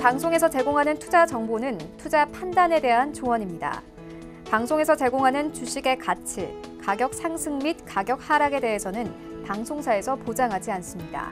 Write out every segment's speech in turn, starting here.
방송에서 제공하는 투자 정보는 투자 판단에 대한 조언입니다. 방송에서 제공하는 주식의 가치, 가격 상승 및 가격 하락에 대해서는 방송사에서 보장하지 않습니다.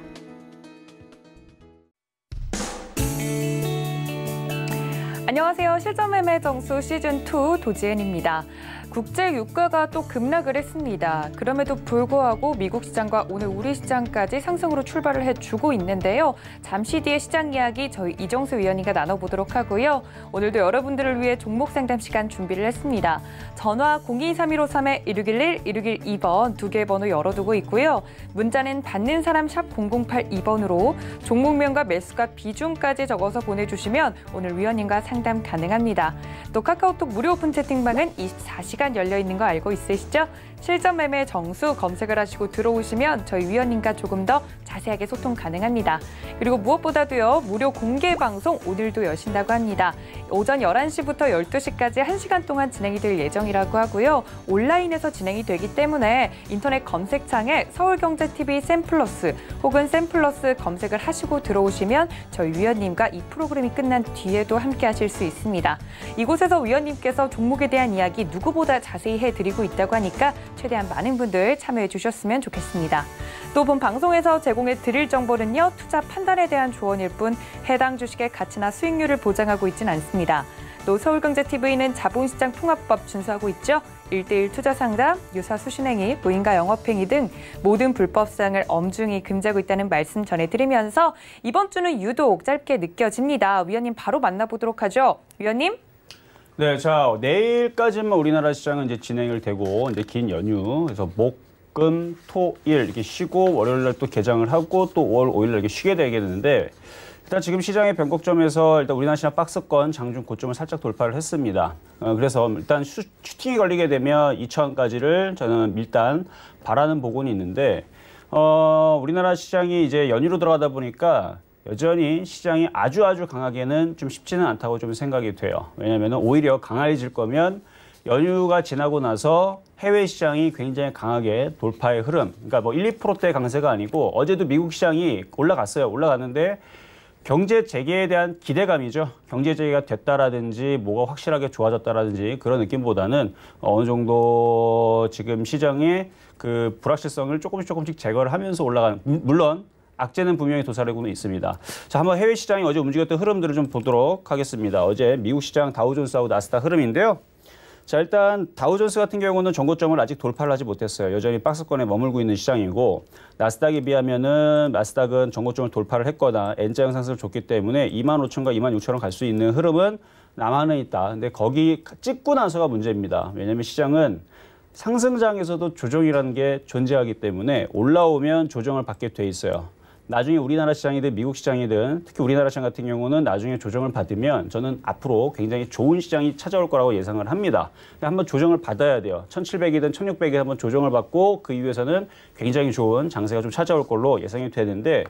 안녕하세요. 실전매매 정수 시즌2 도지은입니다. 국제 유가가 또 급락을 했습니다. 그럼에도 불구하고 미국 시장과 오늘 우리 시장까지 상승으로 출발을 해주고 있는데요. 잠시 뒤에 시장 이야기 저희 이정수 위원님과 나눠보도록 하고요. 오늘도 여러분들을 위해 종목 상담 시간 준비를 했습니다. 전화 023153-1611, 1612번 두 개의 번호 열어두고 있고요. 문자는 받는 사람 샵 0082번으로 종목명과 매수가 비중까지 적어서 보내주시면 오늘 위원님과 상담 가능합니다. 또 카카오톡 무료 오픈 채팅방은 24시간 열려 있는 거 알고 있으시죠? 실전 매매 정수 검색을 하시고 들어오시면 저희 위원님과 조금 더 자세하게 소통 가능합니다. 그리고 무엇보다도요, 무료 공개 방송 오늘도 여신다고 합니다. 오전 11시부터 12시까지 1시간 동안 진행이 될 예정이라고 하고요. 온라인에서 진행이 되기 때문에 인터넷 검색창에 서울경제TV 샘플러스 혹은 샘플러스 검색을 하시고 들어오시면 저희 위원님과 이 프로그램이 끝난 뒤에도 함께 하실 수 있습니다. 이곳에서 위원님께서 종목에 대한 이야기 누구보다 자세히 해드리고 있다고 하니까 최대한 많은 분들 참여해 주셨으면 좋겠습니다. 또 본 방송에서 제공해 드릴 정보는요, 투자 판단에 대한 조언일 뿐 해당 주식의 가치나 수익률을 보장하고 있지는 않습니다. 또 서울경제TV는 자본시장 통합법 준수하고 있죠. 1:1 투자 상담, 유사 수신행위, 무인가 영업행위 등 모든 불법사항을 엄중히 금지하고 있다는 말씀 전해드리면서 이번 주는 유독 짧게 느껴집니다. 위원님 바로 만나보도록 하죠. 위원님? 네, 자, 내일까지만 우리나라 시장은 이제 진행을 되고, 이제 긴 연휴, 그래서 목, 금, 토, 일 이렇게 쉬고, 월요일 날 또 개장을 하고, 또 5월 5일 날 이렇게 쉬게 되겠는데, 일단 지금 시장의 변곡점에서 일단 우리나라 시장 박스권 장중 고점을 살짝 돌파를 했습니다. 그래서 일단 슈팅이 걸리게 되면 2,000까지를 저는 일단 바라는 보고는 있는데, 우리나라 시장이 이제 연휴로 들어가다 보니까 여전히 시장이 아주 강하게는 좀 쉽지는 않다고 좀 생각이 돼요. 왜냐하면 오히려 강해질 거면 연휴가 지나고 나서 해외 시장이 굉장히 강하게 돌파의 흐름, 그러니까 뭐 1, 2%대 강세가 아니고 어제도 미국 시장이 올라갔어요. 올라갔는데 경제 재개에 대한 기대감이죠. 경제 재개가 됐다라든지 뭐가 확실하게 좋아졌다라든지 그런 느낌보다는 어느 정도 지금 시장의 그 불확실성을 조금씩 제거를 하면서 올라가는, 물론 악재는 분명히 도사리고는 있습니다. 자, 한번 해외 시장이 어제 움직였던 흐름들을 좀 보도록 하겠습니다. 어제 미국 시장 다우존스하고 나스닥 흐름인데요. 자, 일단 다우존스 같은 경우는 전고점을 아직 돌파를 하지 못했어요. 여전히 박스권에 머물고 있는 시장이고, 나스닥에 비하면은 나스닥은 전고점을 돌파를 했거나 N자형 상승을 줬기 때문에 25,000과 26,000원 갈 수 있는 흐름은 남아는 있다. 근데 거기 찍고 나서가 문제입니다. 왜냐하면 시장은 상승장에서도 조정이라는 게 존재하기 때문에 올라오면 조정을 받게 돼 있어요. 나중에 우리나라 시장이든 미국 시장이든 특히 우리나라 시장 같은 경우는 나중에 조정을 받으면 저는 앞으로 굉장히 좋은 시장이 찾아올 거라고 예상을 합니다. 한번 조정을 받아야 돼요. 1,700이든 1,600이 한번 조정을 받고 그 이후에서는 굉장히 좋은 장세가 좀 찾아올 걸로 예상이 되는데,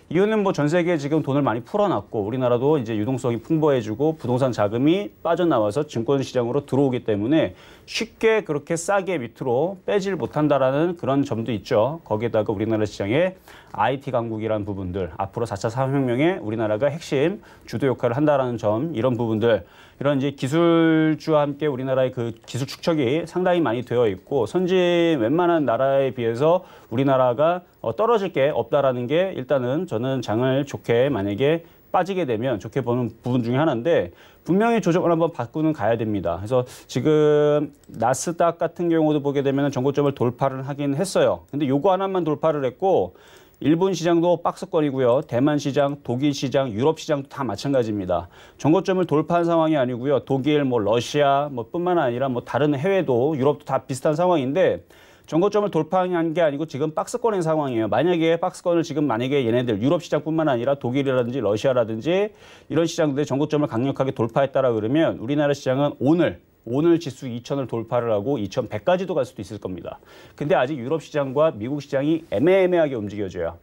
이유는 뭐 전 세계에 지금 돈을 많이 풀어놨고 우리나라도 이제 유동성이 풍부해지고 부동산 자금이 빠져나와서 증권 시장으로 들어오기 때문에 쉽게 그렇게 싸게 밑으로 빼질 못한다라는 그런 점도 있죠. 거기에다가 우리나라 시장의 IT 강국이라는 부분들, 앞으로 4차 산업혁명에 우리나라가 핵심 주도 역할을 한다라는 점, 이런 부분들, 이런 이제 기술주와 함께 우리나라의 그 기술 축적이 상당히 많이 되어 있고, 선진 웬만한 나라에 비해서 우리나라가 떨어질 게 없다라는 게 일단은 저는 장을 좋게 만약에 빠지게 되면 좋게 보는 부분 중에 하나인데, 분명히 조정을 한번 받고는 가야 됩니다. 그래서 지금 나스닥 같은 경우도 보게 되면 전고점을 돌파를 하긴 했어요. 근데 요거 하나만 돌파를 했고, 일본 시장도 박스권이고요. 대만 시장, 독일 시장, 유럽 시장도 다 마찬가지입니다. 전고점을 돌파한 상황이 아니고요. 독일, 뭐 러시아, 뭐 뿐만 아니라 뭐 다른 해외도, 유럽도 다 비슷한 상황인데, 전고점을 돌파한 게 아니고 지금 박스권인 상황이에요. 만약에 박스권을 지금 만약에 얘네들 유럽 시장뿐만 아니라 독일이라든지 러시아라든지 이런 시장들의 전고점을 강력하게 돌파했다라 그러면 우리나라 시장은 오늘 지수 2,000을 돌파를 하고 2,100까지도 갈 수도 있을 겁니다. 근데 아직 유럽 시장과 미국 시장이 애매하게 움직여져요.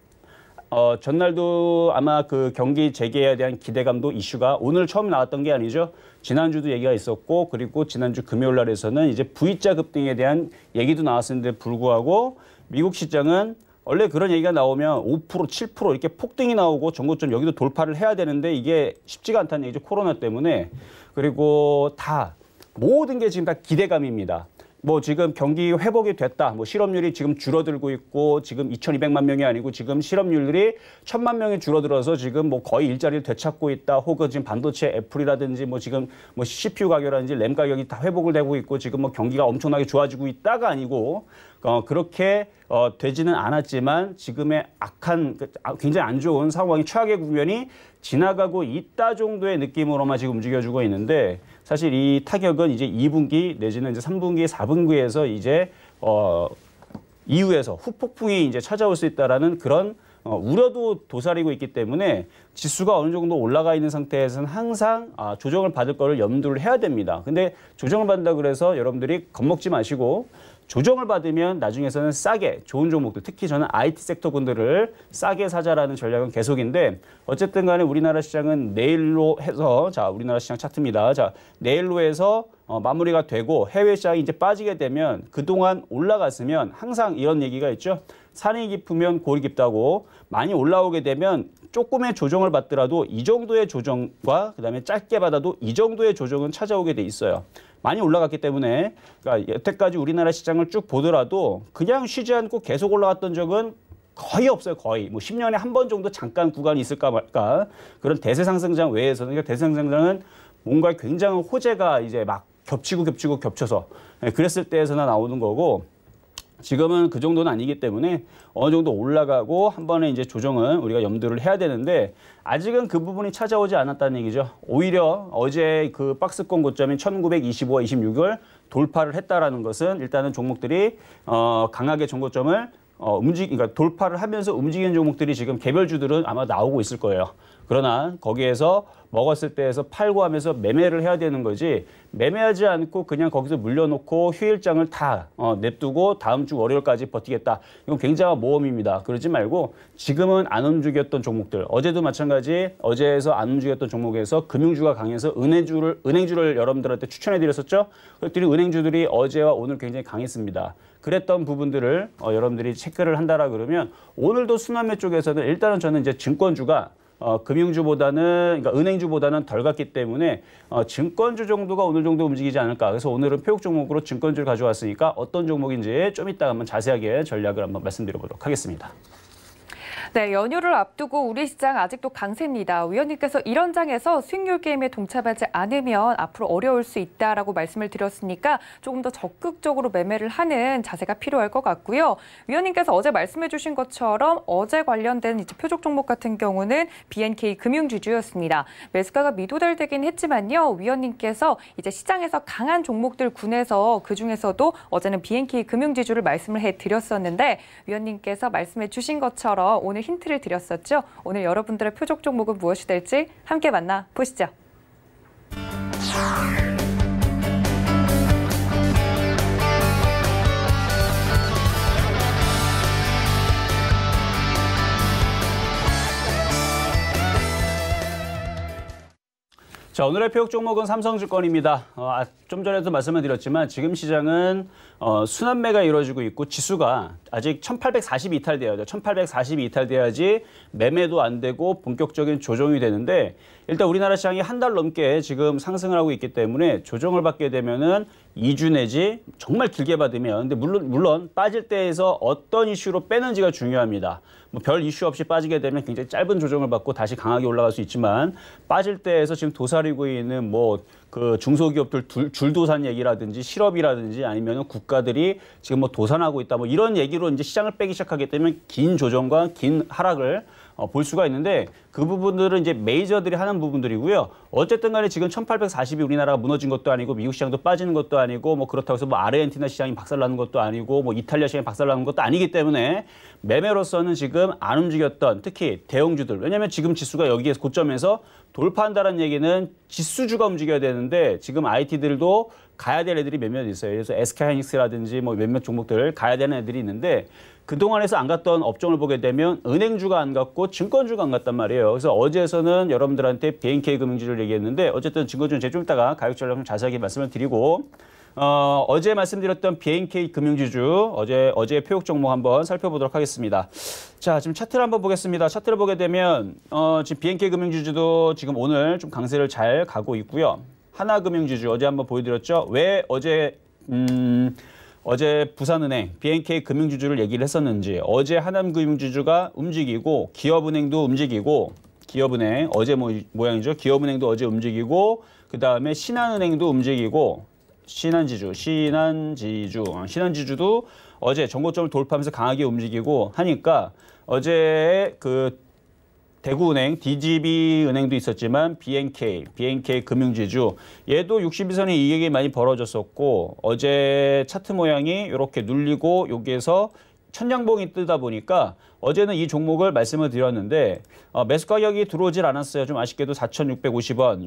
전날도 아마 그 경기 재개에 대한 기대감도 이슈가 오늘 처음 나왔던 게 아니죠. 지난주도 얘기가 있었고, 그리고 지난주 금요일 날에서는 이제 V자 급등에 대한 얘기도 나왔었는데 불구하고 미국 시장은 원래 그런 얘기가 나오면 5%, 7% 이렇게 폭등이 나오고 전고점 여기도 돌파를 해야 되는데 이게 쉽지가 않다는 얘기죠. 코로나 때문에. 그리고 다 모든 게 지금 다 기대감입니다. 뭐 지금 경기 회복이 됐다. 뭐 실업률이 지금 줄어들고 있고 지금 2,200만 명이 아니고 지금 실업률이 1,000만 명이 줄어들어서 지금 뭐 거의 일자리를 되찾고 있다. 혹은 지금 반도체 애플이라든지 뭐 지금 뭐 CPU 가격이라든지 램 가격이 다 회복을 되고 있고 지금 뭐 경기가 엄청나게 좋아지고 있다가 아니고 그렇게 되지는 않았지만 지금의 악한 굉장히 안 좋은 상황이 최악의 국면이 지나가고 있다 정도의 느낌으로만 지금 움직여주고 있는데 사실 이 타격은 이제 2분기 내지는 이제 3분기, 4분기에서 이제 이후에서 후폭풍이 이제 찾아올 수 있다라는 그런 우려도 도사리고 있기 때문에 지수가 어느 정도 올라가 있는 상태에서는 항상 조정을 받을 거를 염두를 해야 됩니다. 근데 조정을 받는다 그래서 여러분들이 겁먹지 마시고 조정을 받으면 나중에서는 싸게 좋은 종목들, 특히 저는 IT 섹터 분들을 싸게 사자라는 전략은 계속인데 어쨌든 간에 우리나라 시장은 내일로 해서 자, 우리나라 시장 차트입니다. 자, 내일로 해서 마무리가 되고 해외 시장이 이제 빠지게 되면 그동안 올라갔으면 항상 이런 얘기가 있죠. 산이 깊으면 골이 깊다고 많이 올라오게 되면 조금의 조정을 받더라도 이 정도의 조정과 그다음에 짧게 받아도 이 정도의 조정은 찾아오게 돼 있어요. 많이 올라갔기 때문에 그러니까 여태까지 우리나라 시장을 쭉 보더라도 그냥 쉬지 않고 계속 올라갔던 적은 거의 없어요. 거의. 뭐 10년에 한 번 정도 잠깐 구간이 있을까 말까. 그런 대세 상승장 외에서는 그러니까 대세 상승장은 뭔가 굉장한 호재가 이제 막 겹쳐서 그랬을 때에서나 나오는 거고 지금은 그 정도는 아니기 때문에 어느 정도 올라가고 한 번에 이제 조정은 우리가 염두를 해야 되는데 아직은 그 부분이 찾아오지 않았다는 얘기죠. 오히려 어제 그 박스권 고점인 1925와 26을 돌파를 했다라는 것은 일단은 종목들이 강하게 전고점을 그러니까 돌파를 하면서 움직이는 종목들이 지금 개별주들은 아마 나오고 있을 거예요. 그러나 거기에서 먹었을 때에서 팔고 하면서 매매를 해야 되는 거지 매매하지 않고 그냥 거기서 물려놓고 휴일장을 다 냅두고 다음 주 월요일까지 버티겠다. 이건 굉장한 모험입니다. 그러지 말고 지금은 안 움직였던 종목들 어제도 마찬가지 어제에서 안 움직였던 종목에서 금융주가 강해서 은행주를 여러분들한테 추천해 드렸었죠. 그랬더니 은행주들이 어제와 오늘 굉장히 강했습니다. 그랬던 부분들을 여러분들이 체크를 한다라 그러면 오늘도 순환매 쪽에서는 일단은 저는 이제 증권주가 금융주보다는 그러니까 은행주보다는 덜 갔기 때문에 증권주 정도가 오늘 정도 움직이지 않을까. 그래서 오늘은 표적 종목으로 증권주를 가져왔으니까 어떤 종목인지 좀 이따가 한번 자세하게 전략을 한번 말씀드려보도록 하겠습니다. 네, 연휴를 앞두고 우리 시장 아직도 강세입니다. 위원님께서 이런 장에서 수익률 게임에 동참하지 않으면 앞으로 어려울 수 있다라고 말씀을 드렸으니까 조금 더 적극적으로 매매를 하는 자세가 필요할 것 같고요. 위원님께서 어제 말씀해 주신 것처럼 어제 관련된 이제 표적 종목 같은 경우는 BNK 금융지주였습니다. 매수가가 미도달되긴 했지만요. 위원님께서 이제 시장에서 강한 종목들 군에서 그중에서도 어제는 BNK 금융지주를 말씀을 해드렸었는데 위원님께서 말씀해 주신 것처럼 오늘 힌트를 드렸었죠. 오늘 여러분들의 표적 종목은 무엇이 될지 함께 만나보시죠. 자, 오늘의 표적 종목은 삼성증권입니다. 좀 전에도 말씀을 드렸지만 지금 시장은 순환매가 이루어지고 있고 지수가 아직 1840이 이탈돼야 돼요. 1840이 이탈돼야지 매매도 안 되고 본격적인 조정이 되는데 일단 우리나라 시장이 한 달 넘게 지금 상승을 하고 있기 때문에 조정을 받게 되면은 2주 내지 정말 길게 받으면 근데 물론 빠질 때에서 어떤 이슈로 빼는지가 중요합니다. 뭐 별 이슈 없이 빠지게 되면 굉장히 짧은 조정을 받고 다시 강하게 올라갈 수 있지만 빠질 때에서 지금 도사리고 있는 뭐 그 중소기업들 줄도산 얘기라든지 실업이라든지 아니면 국가들이 지금 뭐 도산하고 있다 뭐 이런 얘기로 이제 시장을 빼기 시작하게 되면 긴 조정과 긴 하락을 볼 수가 있는데 그 부분들은 이제 메이저들이 하는 부분들이고요. 어쨌든 간에 지금 1840이 우리나라가 무너진 것도 아니고 미국 시장도 빠지는 것도 아니고 뭐 그렇다고 해서 뭐 아르헨티나 시장이 박살나는 것도 아니고 뭐 이탈리아 시장이 박살나는 것도 아니기 때문에 매매로서는 지금 안 움직였던 특히 대형주들 왜냐하면 지금 지수가 여기에 고점에서 돌파한다는 얘기는 지수주가 움직여야 되는데 지금 IT들도 가야 될 애들이 몇몇 있어요. 그래서 SK하이닉스라든지 뭐 몇몇 종목들 가야 되는 애들이 있는데 그동안에서 안 갔던 업종을 보게 되면 은행주가 안 갔고 증권주가 안 갔단 말이에요. 그래서 어제에서는 여러분들한테 BNK 금융지를 얘기했는데 어쨌든 증권주는 제가 좀 이따가 가격 전략 좀 자세하게 말씀을 드리고 어제 말씀드렸던 BNK 금융지주 어제 표역 종목 한번 살펴보도록 하겠습니다. 자, 지금 차트를 한번 보겠습니다. 차트를 보게 되면 지금 BNK 금융지주도 지금 오늘 좀 강세를 잘 가고 있고요. 하나금융지주 어제 한번 보여드렸죠. 왜 어제 부산은행 BNK 금융지주를 얘기를 했었는지 어제 하나금융지주가 움직이고 기업은행도 움직이고 기업은행 어제 모양이죠. 기업은행도 어제 움직이고 그 다음에 신한은행도 움직이고 신한지주도 어제 정고점을 돌파하면서 강하게 움직이고 하니까 어제 그 대구은행, DGB은행도 있었지만 BNK 금융지주 얘도 62선의 이익이 많이 벌어졌었고 어제 차트 모양이 이렇게 눌리고 여기에서 천장봉이 뜨다 보니까 어제는 이 종목을 말씀을 드렸는데 매수 가격이 들어오질 않았어요. 좀 아쉽게도 4,650원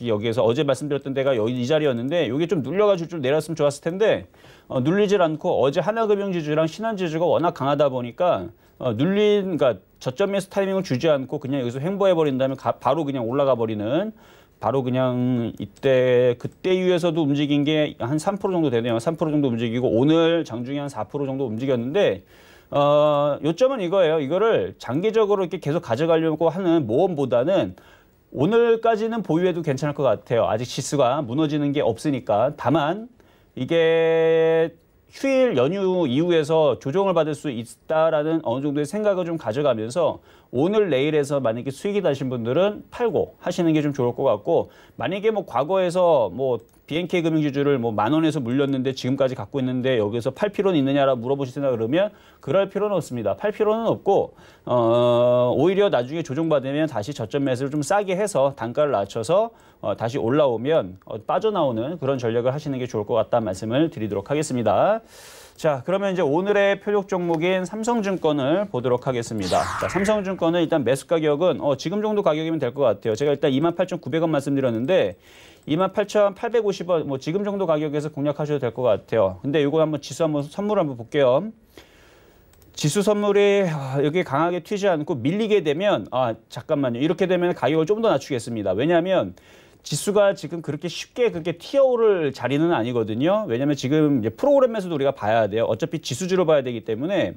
여기에서 어제 말씀드렸던 데가 이 자리였는데 여기 좀 눌려가지고 좀 내렸으면 좋았을 텐데 눌리질 않고 어제 하나금융지주랑 신한지주가 워낙 강하다 보니까 그러니까 저점 매수 타이밍을 주지 않고 그냥 여기서 횡보해 버린다면 바로 그냥 올라가 버리는 바로 그냥 그때 이후에서도 움직인 게 한 3% 정도 되네요. 3% 정도 움직이고 오늘 장중에 한 4% 정도 움직였는데 요점은 이거예요. 이거를 장기적으로 이렇게 계속 가져가려고 하는 모험보다는 오늘까지는 보유해도 괜찮을 것 같아요. 아직 지수가 무너지는 게 없으니까. 다만 이게 휴일 연휴 이후에서 조정을 받을 수 있다라는 어느 정도의 생각을 좀 가져가면서 오늘 내일에서 만약에 수익이 나신 분들은 팔고 하시는 게 좀 좋을 것 같고 만약에 뭐 과거에서 뭐 BNK 금융지주를 뭐 10,000원에서 물렸는데 지금까지 갖고 있는데 여기서 팔 필요는 있느냐라고 물어보시나 그러면 그럴 필요는 없습니다. 팔 필요는 없고 오히려 나중에 조정받으면 다시 저점 매수를 좀 싸게 해서 단가를 낮춰서 다시 올라오면 빠져나오는 그런 전략을 하시는 게 좋을 것 같다는 말씀을 드리도록 하겠습니다. 자, 그러면 이제 오늘의 표적 종목인 삼성증권을 보도록 하겠습니다. 자, 삼성증권은 일단 매수 가격은 지금 정도 가격이면 될 것 같아요. 제가 일단 28,900원 말씀드렸는데 28,850원 뭐 지금 정도 가격에서 공략하셔도 될 것 같아요. 근데 이거 한번 지수 선물 한번 볼게요. 지수 선물이 여기 강하게 튀지 않고 밀리게 되면 잠깐만요. 이렇게 되면 가격을 좀 더 낮추겠습니다. 왜냐하면 지수가 지금 그렇게 쉽게 튀어오를 자리는 아니거든요. 왜냐하면 지금 이제 프로그램에서도 우리가 봐야 돼요. 어차피 지수주로 봐야 되기 때문에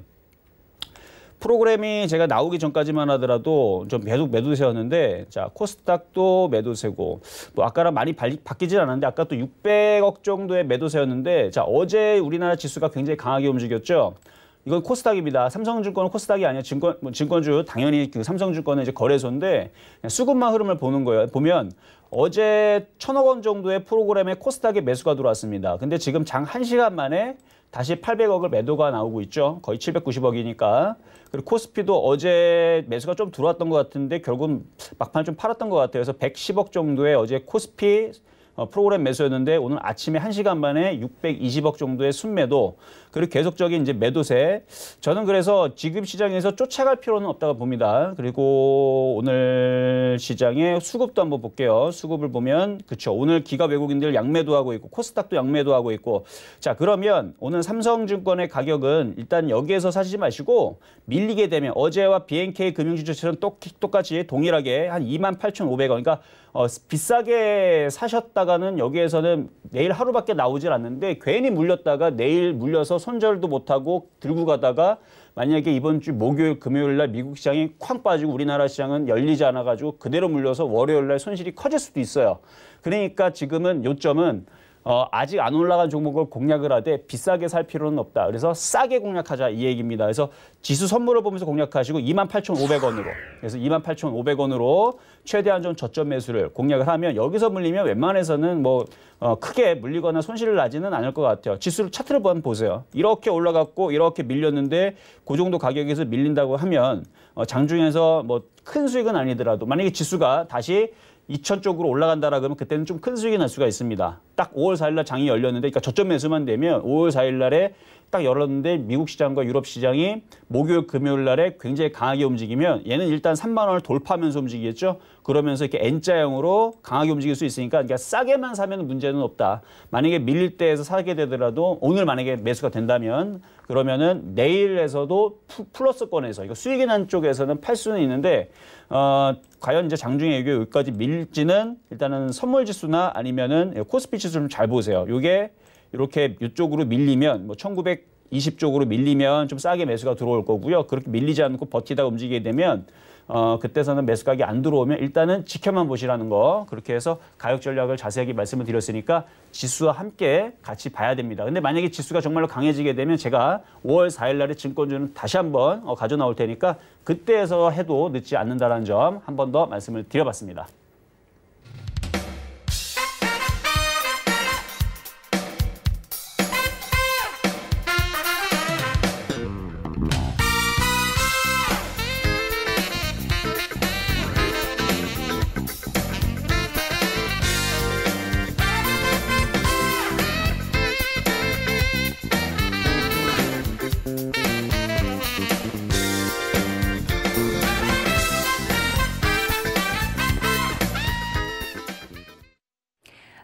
프로그램이 제가 나오기 전까지만 하더라도 좀 계속 매도세였는데 자 코스닥도 매도세고 뭐 아까랑 많이 바뀌진 않았는데 아까 또 600억 정도의 매도세였는데 자 어제 우리나라 지수가 굉장히 강하게 움직였죠. 이건 코스닥입니다. 삼성증권은 코스닥이 아니라 증권주 당연히 그 삼성증권은 이제 거래소인데 수급만 흐름을 보는 거예요. 보면 어제 1,000억 원 정도의 프로그램에 코스닥에 매수가 들어왔습니다. 근데 지금 장 1시간 만에 다시 800억을 매도가 나오고 있죠. 거의 790억이니까. 그리고 코스피도 어제 매수가 좀 들어왔던 것 같은데 결국은 막판에 좀 팔았던 것 같아요. 그래서 110억 정도의 어제 코스피 프로그램 매수였는데 오늘 아침에 1시간 만에 620억 정도의 순매도 그리고 계속적인 이제 매도세. 저는 그래서 지금 시장에서 쫓아갈 필요는 없다고 봅니다. 그리고 오늘 시장의 수급도 한번 볼게요. 수급을 보면 그렇죠. 오늘 기가 외국인들 양매도 하고 있고 코스닥도 양매도 하고 있고 자 그러면 오늘 삼성증권의 가격은 일단 여기에서 사시지 마시고 밀리게 되면 어제와 BNK 금융지주처럼 똑같이 동일하게 한 28,500원 그러니까 비싸게 사셨다가는 여기에서는 내일 하루밖에 나오질 않는데 괜히 물렸다가 내일 물려서 손절도 못하고 들고 가다가 만약에 이번 주 목요일, 금요일 날 미국 시장이 쾅 빠지고 우리나라 시장은 열리지 않아가지고 그대로 물려서 월요일 날 손실이 커질 수도 있어요. 그러니까 지금은 요점은 아직 안 올라간 종목을 공략을 하되 비싸게 살 필요는 없다. 그래서 싸게 공략하자 이 얘기입니다. 그래서 지수 선물을 보면서 공략하시고 28,500원으로 그래서 28,500원으로 최대한 좀 저점 매수를 공략을 하면 여기서 물리면 웬만해서는 뭐 크게 물리거나 손실을 나지는 않을 것 같아요. 지수를 차트를 한번 보세요. 이렇게 올라갔고 이렇게 밀렸는데 그 정도 가격에서 밀린다고 하면 장중에서 뭐 큰 수익은 아니더라도 만약에 지수가 다시 2,000 쪽으로 올라간다라 그러면 그때는 좀 큰 수익이 날 수가 있습니다. 딱 5월 4일 날 장이 열렸는데 그러니까 저점 매수만 되면 5월 4일 날에 딱 열었는데 미국 시장과 유럽 시장이 목요일 금요일 날에 굉장히 강하게 움직이면 얘는 일단 3만 원을 돌파하면서 움직이겠죠. 그러면서 이렇게 N자형으로 강하게 움직일 수 있으니까 그러니까 싸게만 사면 문제는 없다. 만약에 밀릴 때에서 사게 되더라도 오늘 만약에 매수가 된다면 그러면은 내일에서도 플러스권에서 이거 수익이 난 쪽에서는 팔 수는 있는데 과연 이제 장중에 이게 여기까지 밀지는 일단은 선물 지수나 아니면은 코스피 지수 좀 잘 보세요. 이게 이렇게 이쪽으로 밀리면 뭐 1920 쪽으로 밀리면 좀 싸게 매수가 들어올 거고요. 그렇게 밀리지 않고 버티다가 움직이게 되면 그때서는 매수가격이 안 들어오면 일단은 지켜만 보시라는 거. 그렇게 해서 가격 전략을 자세하게 말씀을 드렸으니까 지수와 함께 같이 봐야 됩니다. 근데 만약에 지수가 정말로 강해지게 되면 제가 5월 4일 날에 증권주는 다시 한번 가져 나올 테니까 그때에서 해도 늦지 않는다는 점 한 번 더 말씀을 드려봤습니다.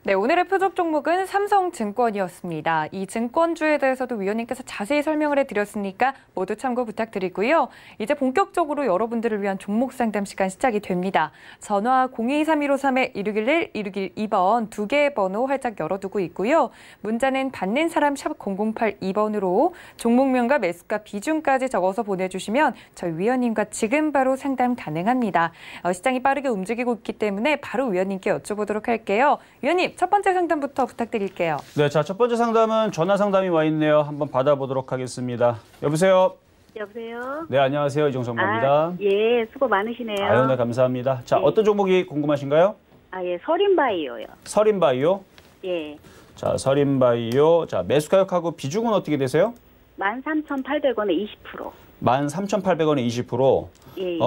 네, 오늘의 표적 종목은 삼성증권이었습니다. 이 증권주에 대해서도 위원님께서 자세히 설명을 해드렸으니까 모두 참고 부탁드리고요. 이제 본격적으로 여러분들을 위한 종목 상담 시간 시작이 됩니다. 전화 023153-1611, 1612번 두 개의 번호 활짝 열어두고 있고요. 문자는 받는 사람 샵 0082번으로 종목명과 매수가 비중까지 적어서 보내주시면 저희 위원님과 지금 바로 상담 가능합니다. 시장이 빠르게 움직이고 있기 때문에 바로 위원님께 여쭤보도록 할게요. 위원님, 첫 번째 상담부터 부탁드릴게요. 네, 자, 첫 번째 상담은 전화 상담이 와 있네요. 한번 받아보도록 하겠습니다. 여보세요? 여보세요? 네, 안녕하세요. 이종성입니다. 예, 수고 많으시네요. 아유, 네, 감사합니다. 자, 네. 어떤 종목이 궁금하신가요? 예, 서린바이오요. 서린바이오. 예, 자, 서린바이오. 자, 매수 가격하고 비중은 어떻게 되세요? 13,800원에 20%. 13,800원에 20%. 예,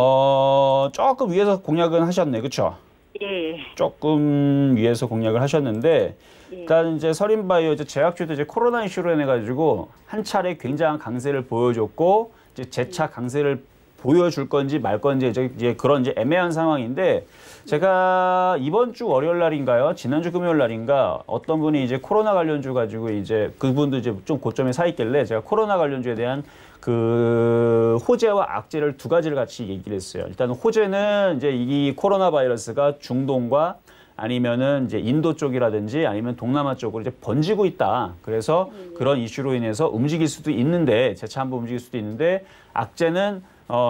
조금 위에서 공략은 하셨네. 그렇죠? 예, 조금 위에서 공략을 하셨는데 예. 일단 이제 서린바이오 이제 제약주도 이제 코로나 이슈로 인해 가지고 한 차례 굉장한 강세를 보여줬고 이제 재차 강세를 보여줄 건지 말 건지 이제 그런 이제 애매한 상황인데 제가 이번 주 월요일 날인가요? 지난주 금요일 날인가 어떤 분이 이제 코로나 관련주 가지고 이제 그분도 이제 좀 고점에 사 있길래 제가 코로나 관련주에 대한 그 호재와 악재를 두 가지를 같이 얘기를 했어요. 일단 호재는 이제 이 코로나 바이러스가 중동과 아니면은 이제 인도 쪽이라든지 아니면 동남아 쪽으로 이제 번지고 있다. 그래서 그런 이슈로 인해서 움직일 수도 있는데 재차 한번 움직일 수도 있는데 악재는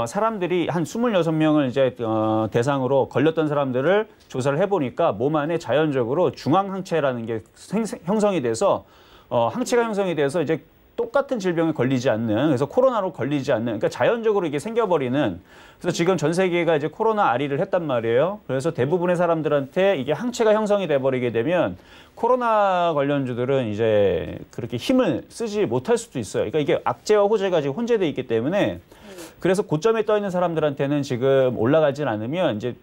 사람들이 한 26명을 이제 대상으로 걸렸던 사람들을 조사를 해보니까 몸 안에 자연적으로 중앙항체라는 게 형성이 돼서 항체가 형성이 돼서 이제 똑같은 질병에 걸리지 않는, 그래서 코로나로 걸리지 않는, 그러니까 자연적으로 이게 생겨버리는. 그래서 지금 전 세계가 이제 코로나 아리를 했단 말이에요. 그래서 대부분의 사람들한테 이게 항체가 형성이 돼버리게 되면 코로나 관련주들은 이제 그렇게 힘을 쓰지 못할 수도 있어요. 그러니까 이게 악재와 호재가 지금 혼재돼 있기 때문에 그래서 고점에 떠 있는 사람들한테는 지금 올라가진 않으면 이제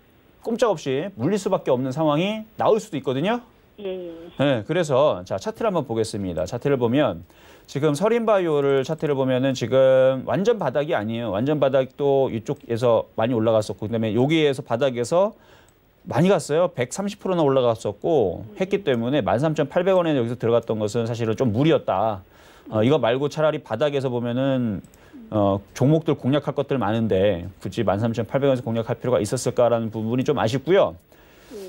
꼼짝없이 물릴 수밖에 없는 상황이 나올 수도 있거든요. 예, 네, 그래서 자 차트를 한번 보겠습니다. 차트를 보면 지금 서린바이오를 차트를 보면은 지금 완전 바닥이 아니에요. 완전 바닥도 이쪽에서 많이 올라갔었고 그다음에 여기에서 바닥에서 많이 갔어요. 130%나 올라갔었고 했기 때문에 13,800원에 여기서 들어갔던 것은 사실은 좀 무리였다. 이거 말고 차라리 바닥에서 보면은 종목들 공략할 것들 많은데 굳이 13,800원에서 공략할 필요가 있었을까라는 부분이 좀 아쉽고요.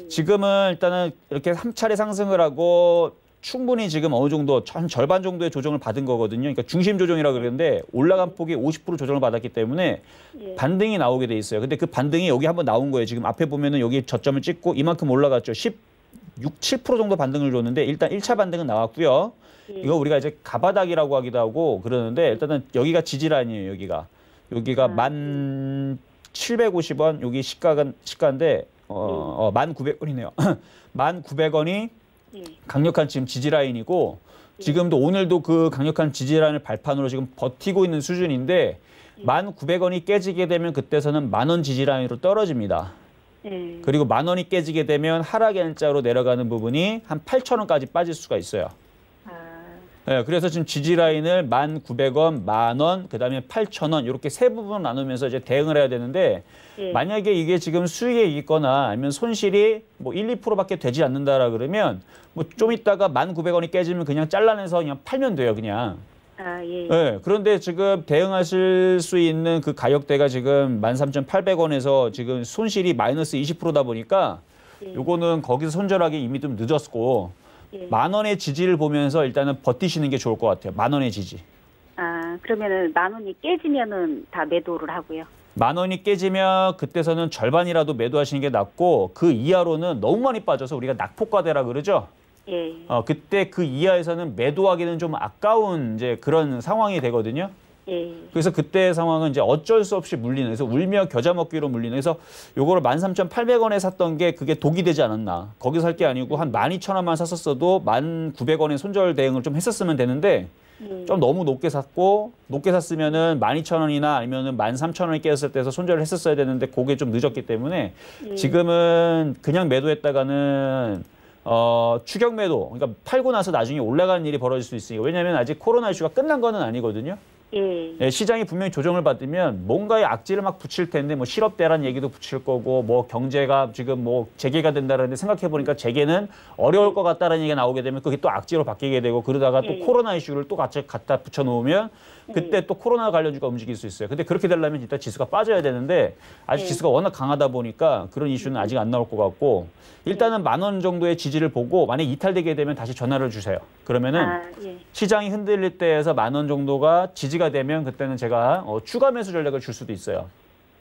지금은 일단은 이렇게 한 차례 상승을 하고 충분히 지금 어느 정도 한 절반 정도의 조정을 받은 거거든요. 그러니까 중심 조정이라고 그러는데 올라간 폭이 50% 조정을 받았기 때문에 반등이 나오게 돼 있어요. 근데 그 반등이 여기 한번 나온 거예요. 지금 앞에 보면은 여기 저점을 찍고 이만큼 올라갔죠. 16, 7% 정도 반등을 줬는데 일단 1차 반등은 나왔고요. 이거 우리가 이제 가바닥이라고 하기도 하고 그러는데 일단은 여기가 지지라인이에요. 여기가 1,750원 여기 시가인데 1,900원이네요. 1,900원이 강력한 지금 지지라인이고 지금도 오늘도 그 강력한 지지라인을 발판으로 지금 버티고 있는 수준인데 1,900원이 깨지게 되면 그때서는 10,000원 지지라인으로 떨어집니다. 그리고 10,000원이 깨지게 되면 하락 N자로 내려가는 부분이 한 8,000원까지 빠질 수가 있어요. 네, 그래서 지금 지지라인을 1,900원, 10,000원, 그 다음에 8,000원 이렇게 세 부분 나누면서 이제 대응을 해야 되는데 만약에 이게 지금 수익이 있거나 아니면 손실이 뭐 1, 2%밖에 되지 않는다라 그러면 뭐 좀 있다가 1,900원이 깨지면 그냥 잘라내서 그냥 팔면 돼요, 그냥. 네, 그런데 지금 대응하실 수 있는 그 가격대가 지금 13,800원에서 지금 손실이 마이너스 20%다 보니까 요거는 거기서 손절하기 이미 좀 늦었고 예. 10,000원의 지지를 보면서 일단은 버티시는 게 좋을 것 같아요. 10,000원의 지지. 아, 그러면은 10,000원이 깨지면은 다 매도를 하고요. 10,000원이 깨지면 그때서는 절반이라도 매도하시는 게 낫고 그 이하로는 너무 많이 빠져서 우리가 낙폭과대라 그러죠. 예. 그때 그 이하에서는 매도하기는 좀 아까운 이제 그런 상황이 되거든요. 예. 그래서 그때 상황은 이제 어쩔 수 없이 물리는, 그래서 울며 겨자 먹기로 물리는, 그래서 요거를 13,800원에 샀던 게 그게 독이 되지 않았나. 거기서 살 게 아니고 한 12,000원만 샀었어도 1,900원에 손절 대응을 좀 했었으면 되는데 좀 너무 높게 샀고, 높게 샀으면은 12,000원이나 아니면은 13,000원이 깨졌을 때에서 손절을 했었어야 되는데 그게 좀 늦었기 때문에 지금은 그냥 매도했다가는 추격 매도, 그러니까 팔고 나서 나중에 올라가는 일이 벌어질 수 있으니까. 왜냐하면 아직 코로나 이슈가 끝난 거는 아니거든요. 예. 시장이 분명히 조정을 받으면 뭔가의 악재를 막 붙일 텐데, 뭐 실업대란 얘기도 붙일 거고, 뭐 경제가 지금 뭐 재개가 된다는데 생각해 보니까 재개는 어려울 것 같다라는 얘기가 나오게 되면 그게 또 악재로 바뀌게 되고, 그러다가 또 코로나 이슈를 또 같이 갖다 붙여 놓으면 그때 또 코로나 관련주가 움직일 수 있어요. 근데 그렇게 되려면 일단 지수가 빠져야 되는데 아직 지수가 워낙 강하다 보니까 그런 이슈는 아직 안 나올 것 같고, 일단은 10,000원 정도의 지지를 보고 만약 이탈되게 되면 다시 전화를 주세요. 그러면은 예. 시장이 흔들릴 때에서 10,000원 정도가 지지가 되면 그때는 제가 추가 매수 전략을 줄 수도 있어요.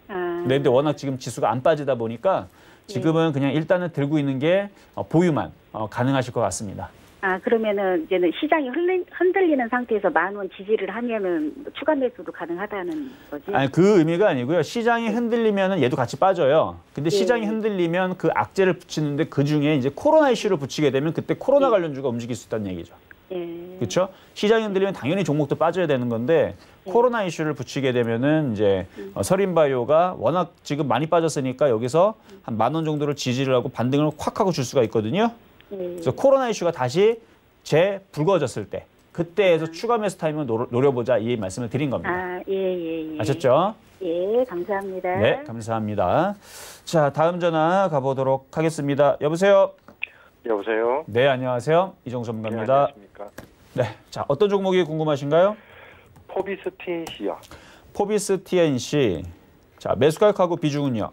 근데 워낙 지금 지수가 안 빠지다 보니까 지금은 그냥 일단은 들고 있는 게 보유만 가능하실 것 같습니다. 아, 그러면은 이제는 시장이 흔들리는 상태에서 10,000원 지지를 하면은 추가 매수도 가능하다는 거지? 아니, 그 의미가 아니고요. 시장이 흔들리면은 얘도 같이 빠져요. 근데 시장이 흔들리면 그 악재를 붙이는데 그 중에 이제 코로나 이슈를 붙이게 되면 그때 코로나 관련주가 움직일 수 있다는 얘기죠. 그렇죠? 시장이 흔들리면 당연히 종목도 빠져야 되는 건데 코로나 이슈를 붙이게 되면은 이제 서린바이오가 워낙 지금 많이 빠졌으니까 여기서 한 10,000원 정도를 지지를 하고 반등을 확 하고 줄 수가 있거든요. 그래서 코로나 이슈가 다시 재불거졌을 때 그때에서 추가 매수 타임을 노려보자, 이 말씀을 드린 겁니다. 아, 예. 아셨죠? 예, 감사합니다. 네, 감사합니다. 자, 다음 전화 가보도록 하겠습니다. 여보세요? 여보세요? 네, 안녕하세요. 이정수 전문가입니다. 안녕하십니까? 네, 자, 어떤 종목이 궁금하신가요? 포비스 TNC요. 포비스 TNC. 자, 매수 가격하고 비중은요?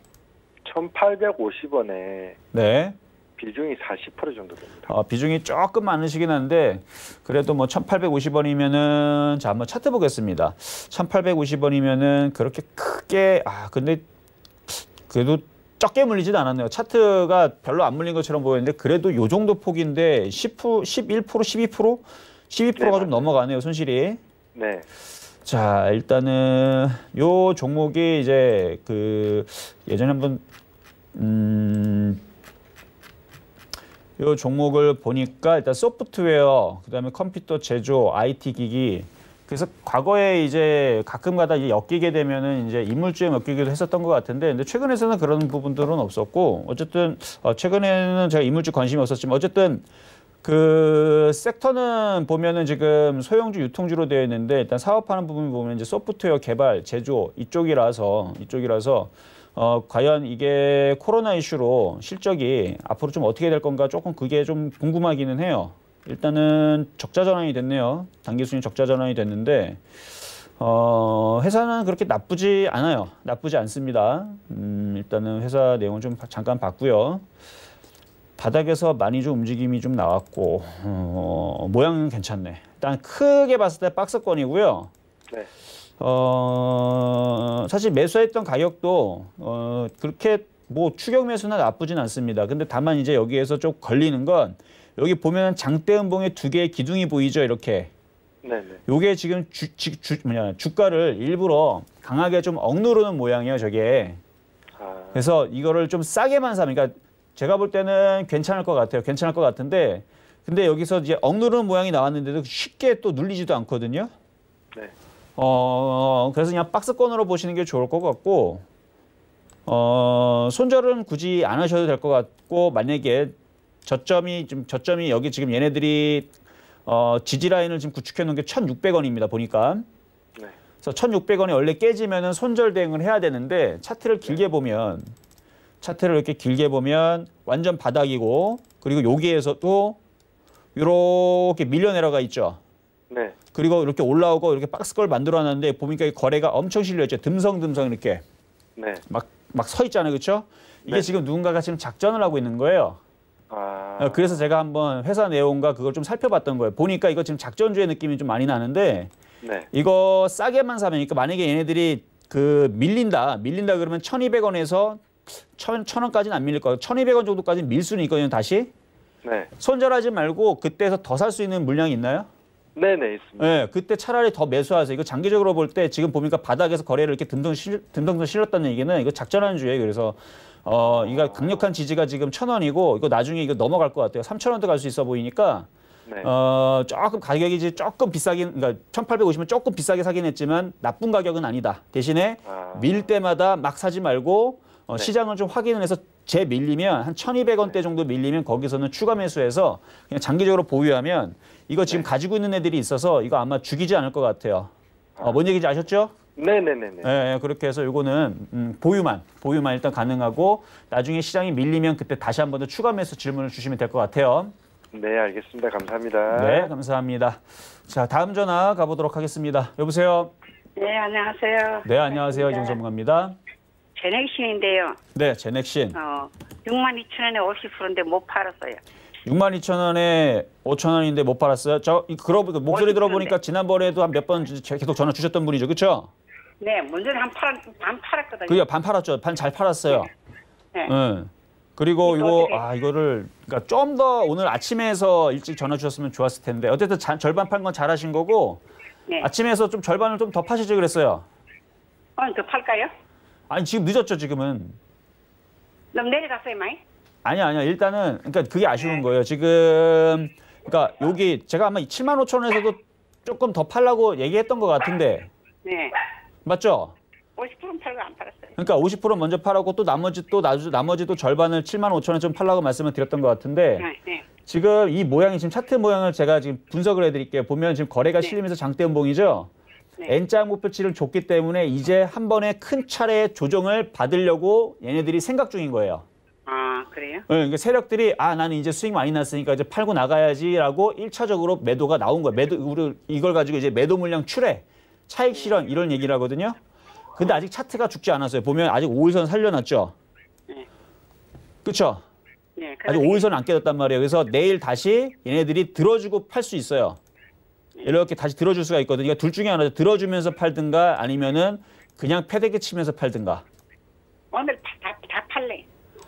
1,850원에 네. 비중이 40% 정도 됩니다. 비중이 조금 많으시긴 한데 그래도 뭐 1,850원이면은 자, 한번 차트 보겠습니다. 1,850원이면은 그렇게 크게 근데 그래도 적게 물리진 않았네요. 차트가 별로 안 물린 것처럼 보였는데 그래도 요 정도 폭인데 10%, 11%, 12%? 12%가 네, 좀 넘어가네요, 손실이. 네. 자, 일단은 요 종목이 이제 그 예전에 한번 요 종목을 보니까 일단 소프트웨어, 그다음에 컴퓨터 제조, IT 기기. 그래서 과거에 이제 가끔가다 이제 엮이게 되면은 이제 인물주에 엮이기도 했었던 것 같은데, 근데 최근에서는 그런 부분들은 없었고, 어쨌든 최근에는 제가 인물주 관심이 없었지만 어쨌든 그 섹터는 보면은 지금 소형주, 유통주로 되어 있는데 일단 사업하는 부분 보면 이제 소프트웨어 개발, 제조 이쪽이라서 과연 이게 코로나 이슈로 실적이 앞으로 좀 어떻게 될 건가 조금 그게 좀 궁금하기는 해요. 일단은 적자 전환이 됐네요. 단기 순위 적자 전환이 됐는데 회사는 그렇게 나쁘지 않아요. 나쁘지 않습니다. 일단은 회사 내용을 좀 잠깐 봤고요. 바닥에서 많이 좀 움직임이 좀 나왔고 모양은 괜찮네. 일단 크게 봤을 때 박스권이고요. 네. 사실 매수했던 가격도 그렇게 뭐 추격 매수나 나쁘진 않습니다. 근데 다만 이제 여기에서 좀 걸리는 건 여기 보면 장대음봉에 두 개의 기둥이 보이죠, 이렇게. 네. 요게 지금 주가를 일부러 강하게 좀 억누르는 모양이에요, 저게. 그래서 이거를 좀 싸게만 사면, 그러니까 제가 볼 때는 괜찮을 것 같아요. 괜찮을 것 같은데, 근데 여기서 이제 억누르는 모양이 나왔는데도 쉽게 또 눌리지도 않거든요. 네. 그래서 그냥 박스권으로 보시는 게 좋을 것 같고, 손절은 굳이 안 하셔도 될 것 같고, 만약에 저점이 여기 지금 얘네들이 지지 라인을 지금 구축해 놓은 게 1,600원입니다. 보니까. 네. 그래서 1,600원이 원래 깨지면은 손절 대응을 해야 되는데 차트를 길게 보면 이렇게 길게 보면 완전 바닥이고, 그리고 여기에서도 이렇게 밀려 내려가 있죠. 네. 그리고 이렇게 올라오고 이렇게 박스걸 만들어 놨는데 보니까 이 거래가 엄청 실려 있죠. 듬성듬성 이렇게. 네. 막 서 있잖아요. 그렇죠? 이게 네. 지금 누군가가 지금 작전을 하고 있는 거예요. 그래서 제가 한번 회사 내용과 그걸 좀 살펴봤던 거예요. 보니까 이거 지금 작전주의 느낌이 좀 많이 나는데 네. 이거 싸게만 사면, 그러니까 만약에 얘네들이 밀린다 그러면 1,200원에서 1,000원까지는 안 밀릴 거예요. 1,200원 정도까지는 밀 수는 있거든요, 다시. 네. 손절하지 말고 그때에서 더 살 수 있는 물량이 있나요? 네네, 있습니다. 네, 그때 차라리 더 매수하세요. 이거 장기적으로 볼 때 지금 보니까 바닥에서 거래를 이렇게 듬덩 실렸다는 얘기는 이거 작전하는 주예요. 그래서 이거 강력한 지지가 지금 1,000원이고 이거 나중에 이거 넘어갈 것 같아요. 3,000원도 갈 수 있어 보이니까 네. 조금 가격이 이제 조금 비싸긴, 그러니까 1,850원 조금 비싸게 사긴 했지만 나쁜 가격은 아니다. 대신에 밀 때마다 막 사지 말고 시장을 좀 확인을 해서 밀리면 한 1,200원대 정도 밀리면 거기서는 추가 매수해서 그냥 장기적으로 보유하면 이거 지금 가지고 있는 애들이 있어서 이거 아마 죽이지 않을 것 같아요. 뭔 얘기인지 아셨죠? 네네네네. 네, 그렇게 해서 이거는 보유만 일단 가능하고 나중에 시장이 밀리면 그때 다시 한 번 더 추가 매수 질문을 주시면 될 것 같아요. 네, 알겠습니다. 감사합니다. 네, 감사합니다. 자, 다음 전화 가보도록 하겠습니다. 여보세요? 네, 안녕하세요. 네, 안녕하세요. 이정 전문가입니다. 제넥신인데요. 네, 제넥신. 62,000원에 50%인데 못 팔았어요. 62,000원에 5,000원인데 못 팔았어요? 목소리 들어보니까 지난번에도 한 몇 번 계속 전화 주셨던 분이죠, 그렇죠? 네, 먼저는 반 팔았거든요. 그게 반 팔았죠. 반 잘 팔았어요. 네. 그리고 이거 이거를 그러니까 좀 더 오늘 아침에서 일찍 전화 주셨으면 좋았을 텐데 어쨌든 절반 판 건 잘하신 거고 네. 아침에서 좀 절반을 좀 더 파시지 그랬어요. 더 팔까요? 아니 지금 늦었죠 지금은. 너무 내려갔어요, 많이? 아니야. 일단은 그러니까 그게 아쉬운 거예요. 지금 그러니까 여기 제가 아마 75,000원에서도 조금 더 팔라고 얘기했던 것 같은데. 네. 맞죠? 50%는 팔고 안 팔았어요. 그러니까 50% 먼저 팔았고 또 나머지도 절반을 75,000원 좀 팔라고 말씀을 드렸던 것 같은데. 네. 지금 이 모양이 지금 차트 모양을 제가 지금 분석을 해드릴게요. 보면 지금 거래가 실리면서 장대 음봉이죠. 네. N자 목표치를 줬기 때문에 이제 한 번에 큰 차례 조정을 받으려고 얘네들이 생각 중인 거예요. 그래요? 네, 그러니까 세력들이 나는 이제 수익 많이 났으니까 이제 팔고 나가야지라고 1차적으로 매도가 나온 거예요. 우리 이걸 가지고 이제 매도 물량 출회, 차익 실현 이런 얘기를 하거든요. 근데 아직 차트가 죽지 않았어요. 보면 아직 5일선 살려놨죠. 네. 그렇죠? 네. 아직 5일선 안 깨졌단 말이에요. 그래서 내일 다시 얘네들이 들어주고 팔 수 있어요. 이렇게 다시 들어줄 수가 있거든요. 그러니까 둘 중에 하나죠. 들어주면서 팔든가 아니면은 그냥 패대기 치면서 팔든가. 오늘 다 팔래.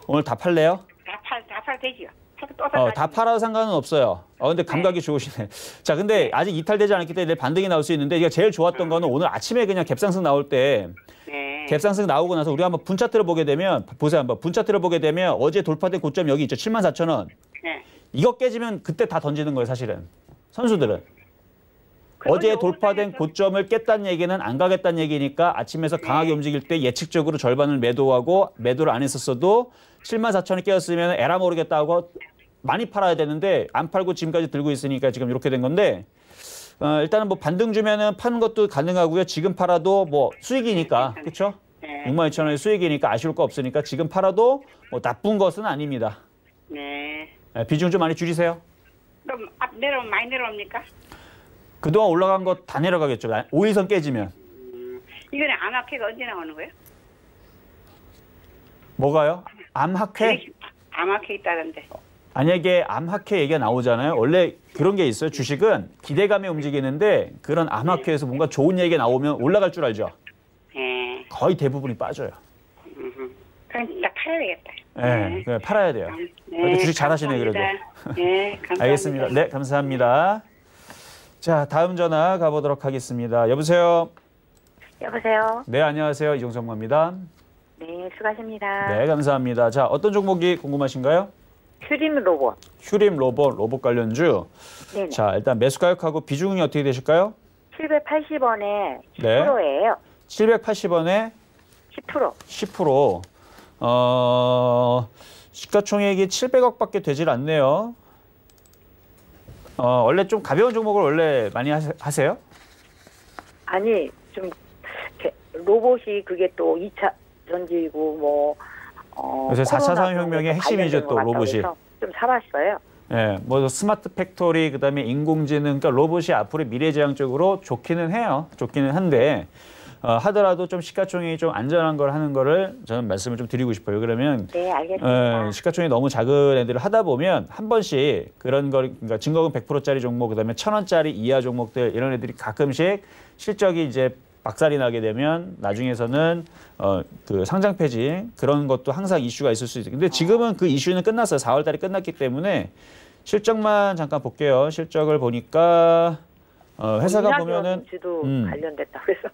오늘 다 팔래요? 다 팔 되지요. 또 다 팔아도 상관은 없어요. 근데 감각이 좋으시네. 자, 근데 아직 이탈되지 않았기 때문에 반등이 나올 수 있는데 이게 제일 좋았던 거는 오늘 아침에 그냥 갭상승 나올 때 네. 갭상승 나오고 나서 우리가 한번 분차트를 보게 되면 보세요. 한번 분차트를 보게 되면 어제 돌파된 고점 여기 있죠. 74,000원. 네. 이거 깨지면 그때 다 던지는 거예요, 사실은. 선수들은. 어제 돌파된 고점을 깼다는 얘기는 안 가겠다는 얘기니까 아침에서 강하게 움직일 때 예측적으로 절반을 매도하고 매도를 안 했었어도 74,000원이 깨었으면 에라 모르겠다 하고 많이 팔아야 되는데 안 팔고 지금까지 들고 있으니까 지금 이렇게 된 건데 일단은 뭐 반등 주면은 파는 것도 가능하고요. 지금 팔아도 뭐 수익이니까 그렇죠? 62,000원의 수익이니까 아쉬울 거 없으니까 지금 팔아도 뭐 나쁜 것은 아닙니다. 네. 비중 좀 많이 줄이세요. 그럼 앞 내려오면 많이 내려옵니까? 그동안 올라간 거 다 내려가겠죠. 5일선 깨지면. 이거는 암학회가 언제 나오는 거예요? 뭐가요? 암학회? 암학회 있다던데. 만약에 암학회 얘기가 나오잖아요. 원래 그런 게 있어요. 주식은 기대감에 움직이는데 그런 암학회에서 뭔가 좋은 얘기가 나오면 올라갈 줄 알죠. 네. 거의 대부분이 빠져요. 그럼 진짜 팔아야 되겠다. 네, 네. 팔아야 돼요. 네, 주식 잘하시네 그래도. 네, 감사합니다. 알겠습니다. 네, 감사합니다. 자, 다음 전화 가보도록 하겠습니다. 여보세요. 여보세요. 네, 안녕하세요. 이종석 전문가입니다. 네, 수고하십니다. 네, 감사합니다. 자, 어떤 종목이 궁금하신가요? 휴림 로봇. 휴림 로봇 관련주. 네네. 자, 일단 매수 가격하고 비중이 어떻게 되실까요? 780원에 10%예요. 네. 780원에 10%. 10%. 시가총액이 700억밖에 되질 않네요. 원래 좀 가벼운 종목을 원래 많이 하세요? 아니, 좀 이렇게 로봇이 그게 또 2차 전지고 뭐 요새 4차 산업혁명의 핵심이죠, 또 로봇이. 좀 사봤어요. 예, 뭐 스마트 팩토리, 그다음에 인공지능, 그러니까 로봇이 앞으로 미래지향적으로 좋기는 해요. 좋기는 한데 하더라도 좀 시가총액이 좀 안전한 걸 하는 거를 저는 말씀을 좀 드리고 싶어요. 그러면 네, 알겠습니다. 시가총액이 너무 작은 애들을 하다 보면 한 번씩 그런 걸, 그러니까 증거금 100%짜리 종목, 그다음에 1,000원짜리 이하 종목들 이런 애들이 가끔씩 실적이 이제 박살이 나게 되면 나중에서는 그 상장 폐지 그런 것도 항상 이슈가 있을 수 있어요. 근데 지금은 그 이슈는 끝났어요. 4월 달에 끝났기 때문에 실적만 잠깐 볼게요. 실적을 보니까 회사가 보면은 주도 관련됐다 그래서.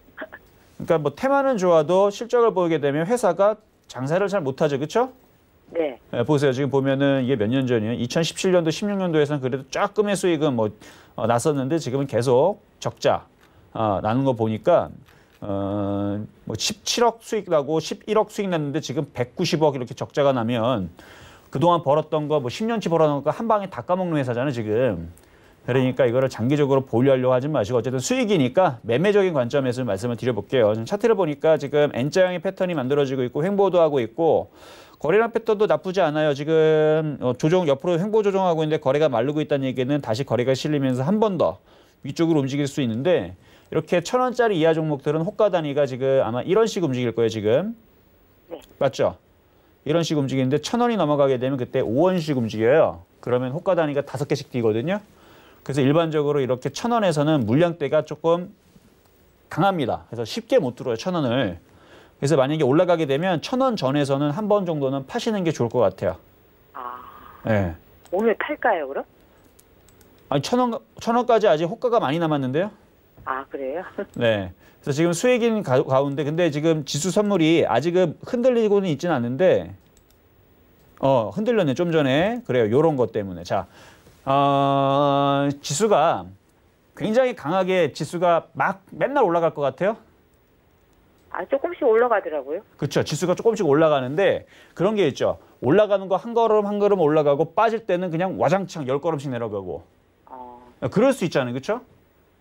그러니까 뭐 테마는 좋아도 실적을 보게 되면 회사가 장사를 잘 못하죠, 그렇죠? 네. 네, 보세요. 지금 보면은 이게 몇 년 전이에요? 2017년도, 16년도에서는 그래도 조금의 수익은 뭐 났었는데 지금은 계속 적자 나는 거 보니까 뭐 17억 수익 나고 11억 수익 났는데 지금 190억 이렇게 적자가 나면 그동안 벌었던 거 뭐 10년치 벌어놓은 거 한 방에 다 까먹는 회사잖아요, 지금. 그러니까 이거를 장기적으로 보유하려고 하지 마시고 어쨌든 수익이니까 매매적인 관점에서 말씀을 드려볼게요. 차트를 보니까 지금 N자형의 패턴이 만들어지고 있고 횡보도 하고 있고 거래량 패턴도 나쁘지 않아요. 지금 조정 옆으로 횡보 조정하고 있는데 거래가 마르고 있다는 얘기는 다시 거래가 실리면서 한 번 더 위쪽으로 움직일 수 있는데 이렇게 1,000원짜리 이하 종목들은 호가 단위가 지금 아마 이런 식 움직일 거예요, 지금. 네. 맞죠? 이런 식 움직이는데 1,000원이 넘어가게 되면 그때 5원씩 움직여요. 그러면 호가 단위가 5개씩 뛰거든요. 그래서 일반적으로 이렇게 1,000원에서는 물량대가 조금 강합니다. 그래서 쉽게 못 들어요, 1,000원을. 그래서 만약에 올라가게 되면 1,000원 전에서는 한 번 정도는 파시는 게 좋을 것 같아요. 아. 네. 오늘 팔까요, 그럼? 아니, 1,000원까지 아직 호가가 많이 남았는데요. 아, 그래요? 네. 그래서 지금 수익인 가운데 근데 지금 지수 선물이 아직은 흔들리고는 있지는 않는데 흔들렸네, 좀 전에. 그래요. 요런 것 때문에. 자, 지수가 굉장히 강하게 지수가 막 맨날 올라갈 것 같아요. 아, 조금씩 올라가더라고요. 그렇죠. 지수가 조금씩 올라가는데 그런 게 있죠. 올라가는 거 한 걸음 한 걸음 올라가고 빠질 때는 그냥 와장창 10걸음씩 내려가고. 그럴 수 있잖아요. 그렇죠?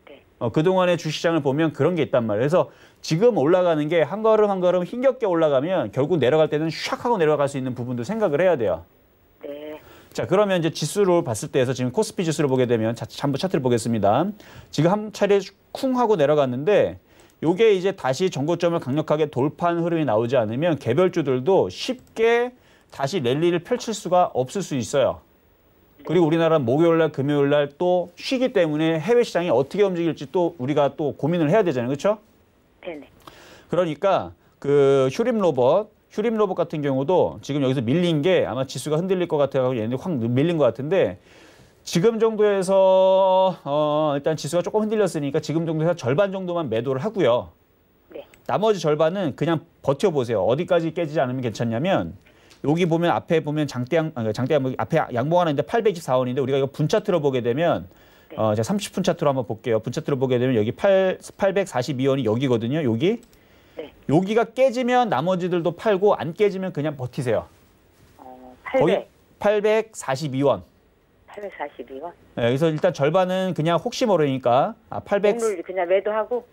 네. 그동안의 주시장을 보면 그런 게 있단 말이에요. 그래서 지금 올라가는 게 한 걸음 한 걸음 힘겹게 올라가면 결국 내려갈 때는 샥 하고 내려갈 수 있는 부분도 생각을 해야 돼요. 네. 자, 그러면 이제 지수를 봤을 때에서 지금 코스피 지수를 보게 되면 한번 차트를 보겠습니다. 지금 한 차례 쿵 하고 내려갔는데 요게 이제 다시 전고점을 강력하게 돌파하는 흐름이 나오지 않으면 개별주들도 쉽게 다시 랠리를 펼칠 수가 없을 수 있어요. 그리고 우리나라는 목요일날, 금요일날 또 쉬기 때문에 해외 시장이 어떻게 움직일지 또 우리가 또 고민을 해야 되잖아요. 그렇죠? 네네. 그러니까 그 휴림 로봇 같은 경우도 지금 여기서 밀린 게 아마 지수가 흔들릴 것 같아서 얘네들 확 밀린 것 같은데 지금 정도에서 일단 지수가 조금 흔들렸으니까 지금 정도에서 절반 정도만 매도를 하고요. 네. 나머지 절반은 그냥 버텨보세요. 어디까지 깨지지 않으면 괜찮냐면 여기 보면 앞에 보면 장대양 앞에 양봉 하나 있는데 824원인데 우리가 이거 분 차트로 보게 되면 네. 제가 30분 차트로 한번 볼게요. 분 차트로 보게 되면 여기 842원이 여기거든요. 여기. 네. 여기가 깨지면 나머지들도 팔고 안 깨지면 그냥 버티세요. 800. 842원. 842원. 네, 그래서 일단 절반은 그냥 혹시 모르니까 800 오늘 그냥 매도하고.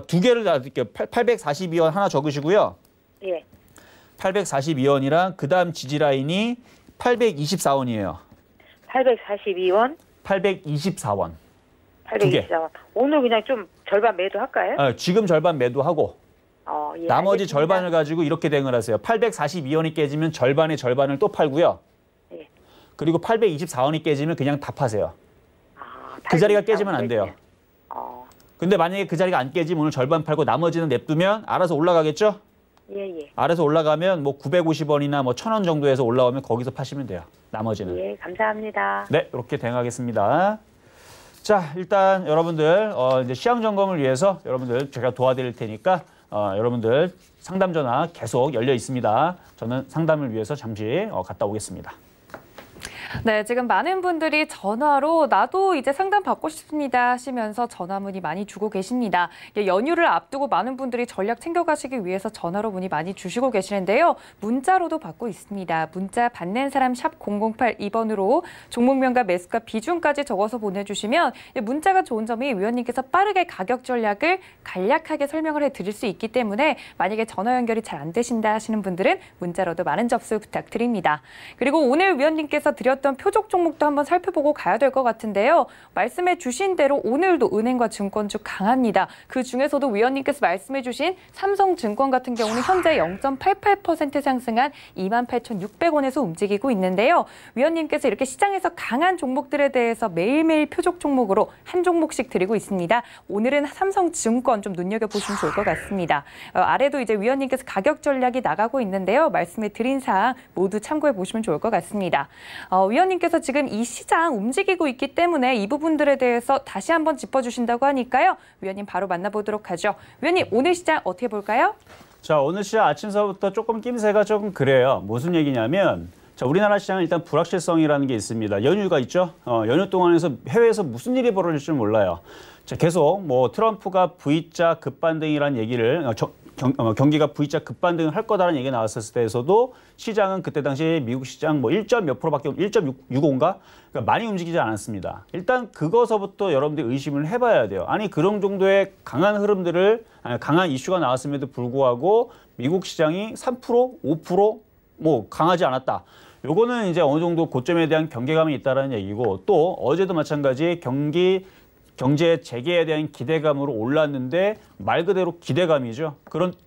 두 개를 놔둘게요. 842원 하나 적으시고요. 예. 842원이랑 그다음 지지 라인이 824원이에요. 842원. 824원. 두 개. 824원. 오늘 그냥 좀 절반 매도할까요? 지금 절반 매도하고 예, 나머지 알겠습니다. 절반을 가지고 이렇게 대응을 하세요. 842원이 깨지면 절반의 절반을 또 팔고요. 예. 그리고 824원이 깨지면 그냥 다 파세요. 아, 그 자리가 깨지면 안 돼요. 어. 근데 만약에 그 자리가 안 깨지면 오늘 절반 팔고 나머지는 냅두면 알아서 올라가겠죠? 예. 알아서 올라가면 뭐 950원이나 뭐 1,000원 정도에서 올라오면 거기서 파시면 돼요. 나머지는. 예, 감사합니다. 네, 이렇게 대응하겠습니다. 자, 일단 여러분들 이제 시황 점검을 위해서 여러분들 제가 도와드릴 테니까 여러분들 상담 전화 계속 열려 있습니다. 저는 상담을 위해서 잠시 갔다 오겠습니다. 네, 지금 많은 분들이 전화로 나도 이제 상담 받고 싶습니다 하시면서 전화 문의 많이 주고 계십니다. 연휴를 앞두고 많은 분들이 전략 챙겨가시기 위해서 전화로 문의 많이 주시고 계시는데요. 문자로도 받고 있습니다. 문자 받는 사람 샵 0082번으로 종목명과 매수가 비중까지 적어서 보내주시면 문자가 좋은 점이 위원님께서 빠르게 가격 전략을 간략하게 설명을 해드릴 수 있기 때문에 만약에 전화 연결이 잘 안 되신다 하시는 분들은 문자로도 많은 접수 부탁드립니다. 그리고 오늘 위원님께서 드렸던 올렸던 표적 종목도 한번 살펴보고 가야 될 것 같은데요. 말씀해 주신 대로 오늘도 은행과 증권주 강합니다. 그 중에서도 위원님께서 말씀해 주신 삼성증권 같은 경우는 현재 0.88% 상승한 28,600원에서 움직이고 있는데요. 위원님께서 이렇게 시장에서 강한 종목들에 대해서 매일매일 표적 종목으로 한 종목씩 드리고 있습니다. 오늘은 삼성증권 좀 눈여겨보시면 좋을 것 같습니다. 아래도 이제 위원님께서 가격 전략이 나가고 있는데요. 말씀해 드린 사항 모두 참고해 보시면 좋을 것 같습니다. 위원님께서 지금 이 시장 움직이고 있기 때문에 이 부분들에 대해서 다시 한번 짚어주신다고 하니까요. 위원님 바로 만나보도록 하죠. 위원님 오늘 시장 어떻게 볼까요? 자, 오늘 시장 아침서부터 조금 낌새가 조금 그래요. 무슨 얘기냐면 자, 우리나라 시장은 일단 불확실성이라는 게 있습니다. 연휴가 있죠. 연휴 동안에서 해외에서 무슨 일이 벌어질지 몰라요. 자, 계속 뭐 트럼프가 V자 급반등이라는 얘기를 경기가 V자 급반등을 할 거다라는 얘기가 나왔을 때에서도 시장은 그때 당시 미국 시장 뭐 1점 몇 프로밖에 1.65인가? 그러니까 많이 움직이지 않았습니다. 일단 그거서부터 여러분들이 의심을 해봐야 돼요. 아니 그런 정도의 강한 흐름들을 강한 이슈가 나왔음에도 불구하고 미국 시장이 3%, 5% 뭐 강하지 않았다. 요거는 이제 어느 정도 고점에 대한 경계감이 있다라는 얘기고 또 어제도 마찬가지 경제 재개에 대한 기대감으로 올랐는데 말 그대로 기대감이죠.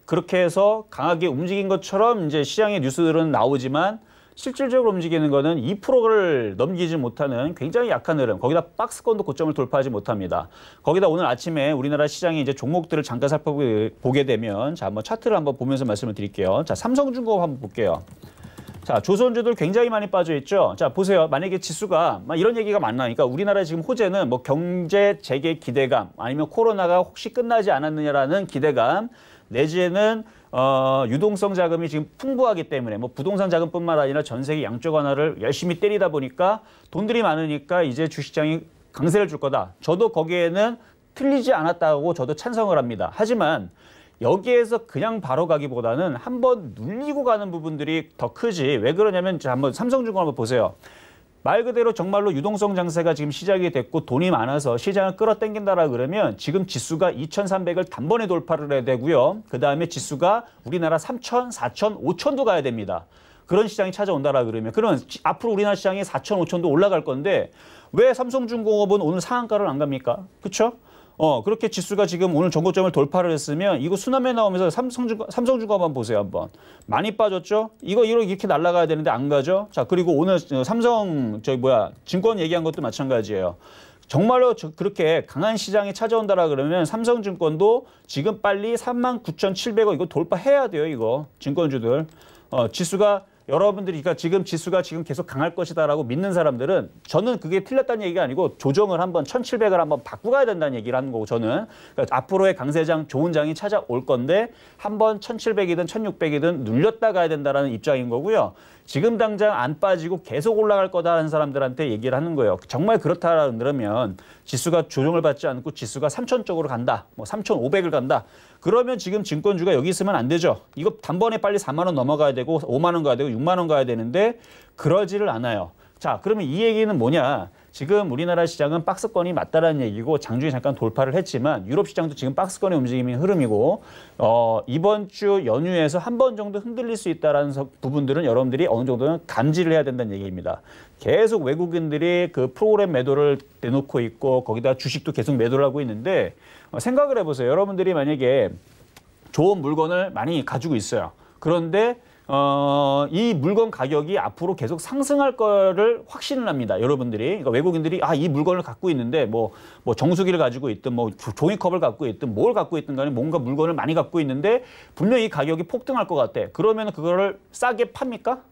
그렇게 해서 강하게 움직인 것처럼 이제 시장의 뉴스들은 나오지만 실질적으로 움직이는 거는 2%를 넘기지 못하는 굉장히 약한 흐름. 거기다 박스권도 고점을 돌파하지 못합니다. 거기다 오늘 아침에 우리나라 시장이 이제 종목들을 잠깐 살펴보게 되면 자, 한번 차트를 한번 보면서 말씀을 드릴게요. 자, 삼성중공업 한번 볼게요. 자, 조선주들 굉장히 많이 빠져 있죠. 자, 보세요. 만약에 지수가 이런 얘기가 많나니까 우리나라 지금 호재는 뭐 경제 재개 기대감 아니면 코로나가 혹시 끝나지 않았느냐라는 기대감 내지에는 유동성 자금이 지금 풍부하기 때문에 뭐 부동산 자금뿐만 아니라 전 세계 양적 완화를 열심히 때리다 보니까 돈들이 많으니까 이제 주식시장이 강세를 줄 거다. 저도 거기에는 틀리지 않았다고 저도 찬성을 합니다. 하지만 여기에서 그냥 바로 가기보다는 한번 눌리고 가는 부분들이 더 크지. 왜 그러냐면 한번 삼성중공 한번 보세요. 말 그대로 정말로 유동성 장세가 지금 시작이 됐고 돈이 많아서 시장을 끌어당긴다라 그러면 지금 지수가 2,300을 단번에 돌파를 해야 되고요. 그다음에 지수가 우리나라 3,000, 4,000, 5,000도 가야 됩니다. 그런 시장이 찾아온다라 그러면 그러면 앞으로 우리나라 시장이 4,000, 5,000도 올라갈 건데 왜 삼성중공업은 오늘 상한가를 안 갑니까? 그렇죠? 그렇게 지수가 지금 오늘 전고점을 돌파를 했으면 이거 수남에 나오면서 삼성중공업 한번 보세요. 한번. 많이 빠졌죠? 이거 이렇게 날아가야 되는데 안 가죠? 자, 그리고 오늘 증권 얘기한 것도 마찬가지예요. 정말로 그렇게 강한 시장이 찾아온다라 그러면 삼성증권도 지금 빨리 39,700원 이거 돌파해야 돼요. 이거 증권주들. 지수가 여러분들이 그러니까 지금 지수가 지금 계속 강할 것이다라고 믿는 사람들은 저는 그게 틀렸다는 얘기가 아니고 조정을 한번 1,700을 한번 바꾸고 가야 된다는 얘기를 하는 거고 저는 그러니까 앞으로의 강세장 좋은 장이 찾아올 건데 한번 1,700이든 1,600이든 눌렸다 가야 된다라는 입장인 거고요. 지금 당장 안 빠지고 계속 올라갈 거다라는 사람들한테 얘기를 하는 거예요. 정말 그렇다 그러면 지수가 조정을 받지 않고 지수가 3,000 쪽으로 간다. 뭐 3,500을 간다. 그러면 지금 증권주가 여기 있으면 안 되죠. 이거 단번에 빨리 4만 원 넘어가야 되고 5만 원 가야 되고 6만 원 가야 되는데 그러지를 않아요. 자, 그러면 이 얘기는 뭐냐? 지금 우리나라 시장은 박스권이 맞다라는 얘기고 장중에 잠깐 돌파를 했지만 유럽 시장도 지금 박스권의 움직임이 흐름이고 이번 주 연휴에서 한 번 정도 흔들릴 수 있다는 부분들은 여러분들이 어느 정도는 감지를 해야 된다는 얘기입니다. 계속 외국인들이 그 프로그램 매도를 내놓고 있고 거기다 주식도 계속 매도를 하고 있는데 생각을 해보세요. 여러분들이 만약에 좋은 물건을 많이 가지고 있어요. 그런데 이 물건 가격이 앞으로 계속 상승할 거를 확신을 합니다. 여러분들이. 그러니까 외국인들이 이 물건을 갖고 있는데 뭐 정수기를 가지고 있든 뭐 종이컵을 갖고 있든 뭘 갖고 있든 간에 뭔가 물건을 많이 갖고 있는데 분명히 이 가격이 폭등할 것 같아. 그러면 그거를 싸게 팝니까?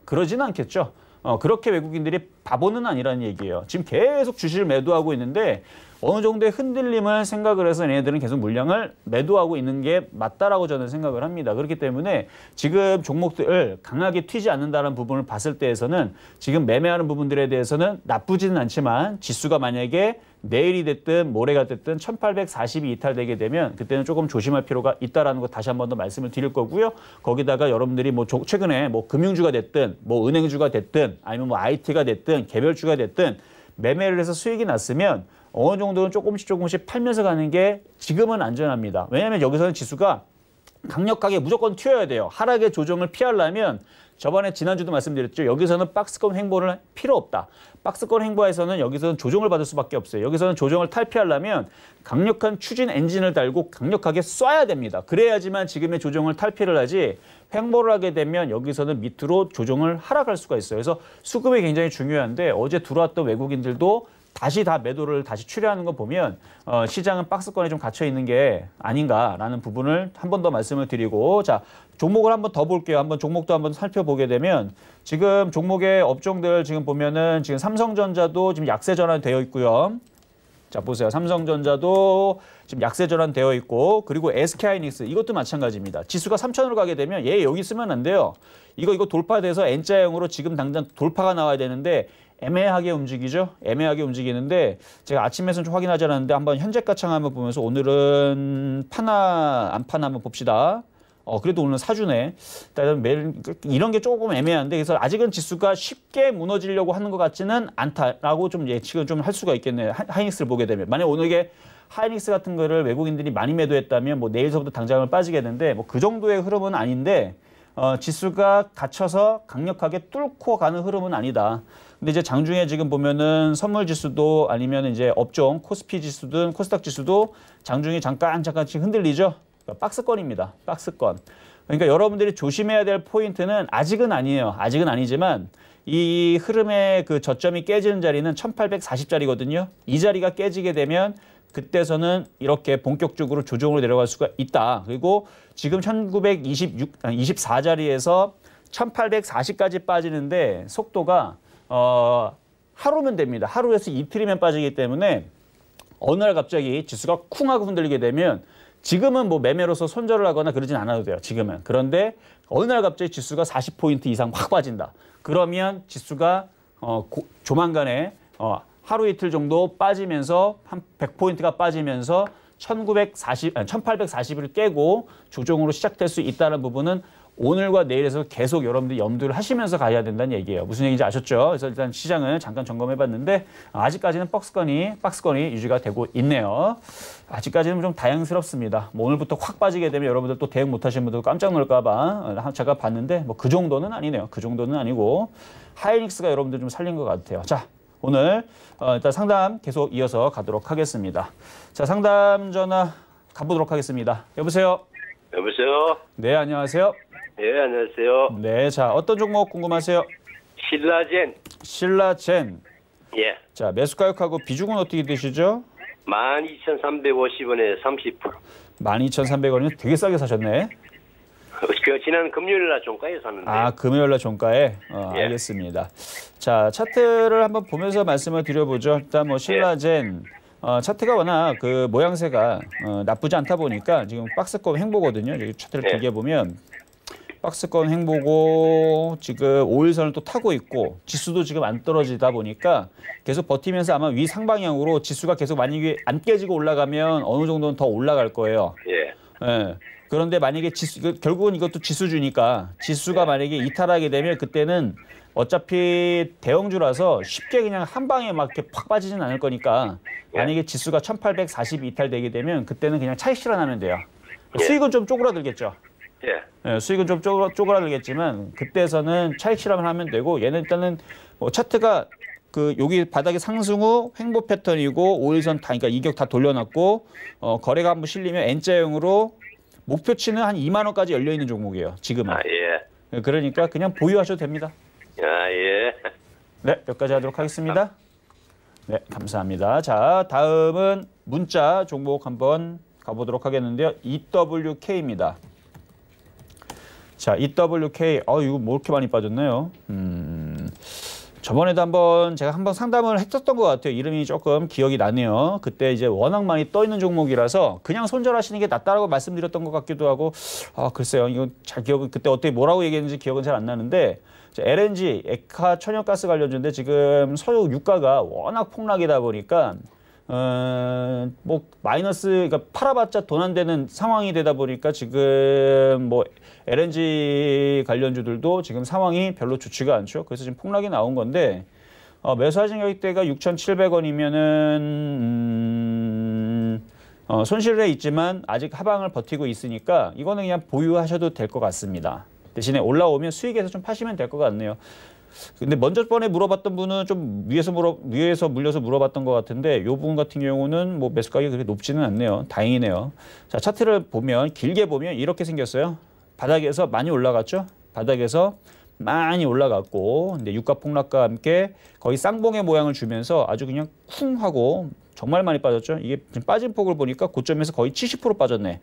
그러지는 않겠죠. 그렇게 외국인들이 바보는 아니라는 얘기예요. 지금 계속 주식을 매도하고 있는데 어느 정도의 흔들림을 생각을 해서 얘네들은 계속 물량을 매도하고 있는 게 맞다라고 저는 생각을 합니다. 그렇기 때문에 지금 종목들을 강하게 튀지 않는다는 부분을 봤을 때에서는 지금 매매하는 부분들에 대해서는 나쁘지는 않지만 지수가 만약에 내일이 됐든 모레가 됐든 1840이 이탈되게 되면 그때는 조금 조심할 필요가 있다라는 거 다시 한 번 더 말씀을 드릴 거고요. 거기다가 여러분들이 뭐 최근에 뭐 금융주가 됐든 뭐 은행주가 됐든 아니면 뭐 IT가 됐든 개별주가 됐든 매매를 해서 수익이 났으면 어느 정도는 조금씩 팔면서 가는 게 지금은 안전합니다. 왜냐하면 여기서는 지수가 강력하게 무조건 튀어야 돼요. 하락의 조정을 피하려면 저번에 지난주도 말씀드렸죠. 여기서는 박스권 횡보를 필요 없다. 박스권 횡보에서는 여기서는 조정을 받을 수밖에 없어요. 여기서는 조정을 탈피하려면 강력한 추진 엔진을 달고 강력하게 쏴야 됩니다. 그래야지만 지금의 조정을 탈피를 하지 횡보를 하게 되면 여기서는 밑으로 조정을 하락할 수가 있어요. 그래서 수급이 굉장히 중요한데 어제 들어왔던 외국인들도 다시 다 매도를 다시 출회하는 거 보면 시장은 박스권에 좀 갇혀 있는 게 아닌가라는 부분을 한 번 더 말씀을 드리고 자 종목을 한번 더 볼게요. 한번 종목도 한번 살펴보게 되면 지금 종목의 업종들 지금 보면은 지금 삼성전자도 지금 약세 전환되어 있고요. 자 보세요. 삼성전자도 지금 약세 전환되어 있고 그리고 SK하이닉스 이것도 마찬가지입니다. 지수가 3,000으로 가게 되면 얘 여기 쓰면 안 돼요. 이거 돌파돼서 N자형으로 지금 당장 돌파가 나와야 되는데 애매하게 움직이죠. 애매하게 움직이는데 제가 아침에서는 좀 확인하지 않았는데 한번 현재가창 한번 보면서 오늘은 파나 안 파나 한번 봅시다. 그래도 오늘 사주네. 일단 매일 이런 게 조금 애매한데 그래서 아직은 지수가 쉽게 무너지려고 하는 것 같지는 않다라고 좀 예측을 좀 할 수가 있겠네요. 하이닉스를 보게 되면 만약 오늘 이게 하이닉스 같은 거를 외국인들이 많이 매도했다면 뭐 내일서부터 당장을 빠지겠는데 뭐 그 정도의 흐름은 아닌데 지수가 갇혀서 강력하게 뚫고 가는 흐름은 아니다. 근데 이제 장중에 지금 보면은 선물 지수도 아니면 이제 업종 코스피 지수든 코스닥 지수도 장중에 잠깐씩 흔들리죠. 그러니까 박스권입니다. 박스권. 그러니까 여러분들이 조심해야 될 포인트는 아직은 아니에요. 아직은 아니지만 이 흐름의 그 저점이 깨지는 자리는 1840자리거든요. 이 자리가 깨지게 되면 그때서는 이렇게 본격적으로 조정으로 내려갈 수가 있다. 그리고 지금 1924자리에서 1840까지 빠지는데 속도가 하루면 됩니다. 하루에서 이틀이면 빠지기 때문에 어느 날 갑자기 지수가 쿵 하고 흔들리게 되면 지금은 뭐 매매로서 손절을 하거나 그러진 않아도 돼요. 지금은. 그런데 어느 날 갑자기 지수가 40포인트 이상 확 빠진다. 그러면 지수가 조만간에 하루 이틀 정도 빠지면서 한 100포인트가 빠지면서 1840을 깨고 조정으로 시작될 수 있다는 부분은 오늘과 내일에서 계속 여러분들이 염두를 하시면서 가야 된다는 얘기예요. 무슨 얘기인지 아셨죠? 그래서 일단 시장을 잠깐 점검해봤는데 아직까지는 박스권이 유지가 되고 있네요. 아직까지는 좀 다양스럽습니다. 뭐 오늘부터 확 빠지게 되면 여러분들 또 대응 못하시는 분들 깜짝 놀랄까 봐 제가 봤는데 뭐 그 정도는 아니네요. 그 정도는 아니고 하이닉스가 여러분들 좀 살린 것 같아요. 자, 오늘 일단 상담 계속 이어서 가도록 하겠습니다. 자, 상담 전화 가보도록 하겠습니다. 여보세요? 여보세요? 네, 안녕하세요. 예, 안녕하세요. 네, 자, 어떤 종목 궁금하세요? 신라젠. 신라젠. 예. 자, 매수 가격하고 비중은 어떻게 되시죠? 12,350원에 30%. 12,300원이면 되게 싸게 사셨네. 그 지난 금요일 날 종가에 샀는데. 아, 금요일 날 종가에? 예. 알겠습니다. 자, 차트를 한번 보면서 말씀을 드려보죠. 일단 뭐 신라젠. 차트가 워낙 그 모양새가 나쁘지 않다 보니까 지금 박스권 횡보거든요. 여기 차트를 길게 보면 박스권 횡보고 지금 5일선을 또 타고 있고 지수도 지금 안 떨어지다 보니까 계속 버티면서 아마 위 상방향으로 지수가 계속 만약에 안 깨지고 올라가면 어느 정도는 더 올라갈 거예요. 예. 예. 그런데 만약에 결국은 이것도 지수주니까 지수가 만약에 이탈하게 되면 그때는 어차피 대형주라서 쉽게 그냥 한 방에 막 이렇게 팍 빠지진 않을 거니까 만약에 지수가 1840 이탈되게 되면 그때는 그냥 차익 실현하면 돼요. 수익은 좀 쪼그라들겠죠. 예, 수익은 좀 쪼그라들겠지만 그때에서는 차익 실험을 하면 되고 얘는 일단은 뭐 차트가 그 여기 바닥에 상승 후 횡보 패턴이고 5일선 다 그러니까 이격 다 돌려놨고 거래가 한번 실리면 N자형으로 목표치는 한 2만 원까지 열려 있는 종목이에요. 지금은. 아, 예. 그러니까 그냥 보유하셔도 됩니다. 아, 예. 네, 여기까지 하도록 하겠습니다. 네, 감사합니다. 자, 다음은 문자 종목 한번 가보도록 하겠는데요. EWK입니다. 자, EWK. 이거 뭐 이렇게 많이 빠졌나요? 저번에도 제가 한번 상담을 했었던 것 같아요. 이름이 조금 기억이 나네요. 그때 이제 워낙 많이 떠 있는 종목이라서 그냥 손절하시는 게 낫다라고 말씀드렸던 것 같기도 하고, 글쎄요. 이거 잘 그때 어떻게 뭐라고 얘기했는지 기억은 잘 안 나는데, LNG, 액화 천연가스 관련주인데 지금 서유 유가가 워낙 폭락이다 보니까, 뭐 마이너스, 그러니까 팔아봤자 돈 안 되는 상황이 되다 보니까 지금 뭐 LNG 관련주들도 지금 상황이 별로 좋지가 않죠. 그래서 지금 폭락이 나온 건데 매수하신 가격대가 6,700원이면은 손실에 있지만 아직 하방을 버티고 있으니까 이거는 그냥 보유하셔도 될 것 같습니다. 대신에 올라오면 수익에서 좀 파시면 될 것 같네요. 근데 먼저 번에 물어봤던 분은 좀 위에서 물려서 물어봤던 것 같은데 이 부분 같은 경우는 뭐 매수가격이 그렇게 높지는 않네요. 다행이네요. 자, 차트를 보면 길게 보면 이렇게 생겼어요. 바닥에서 많이 올라갔죠. 바닥에서 많이 올라갔고 근데 유가 폭락과 함께 거의 쌍봉의 모양을 주면서 아주 그냥 쿵 하고 정말 많이 빠졌죠. 이게 지금 빠진 폭을 보니까 고점에서 거의 70% 빠졌네.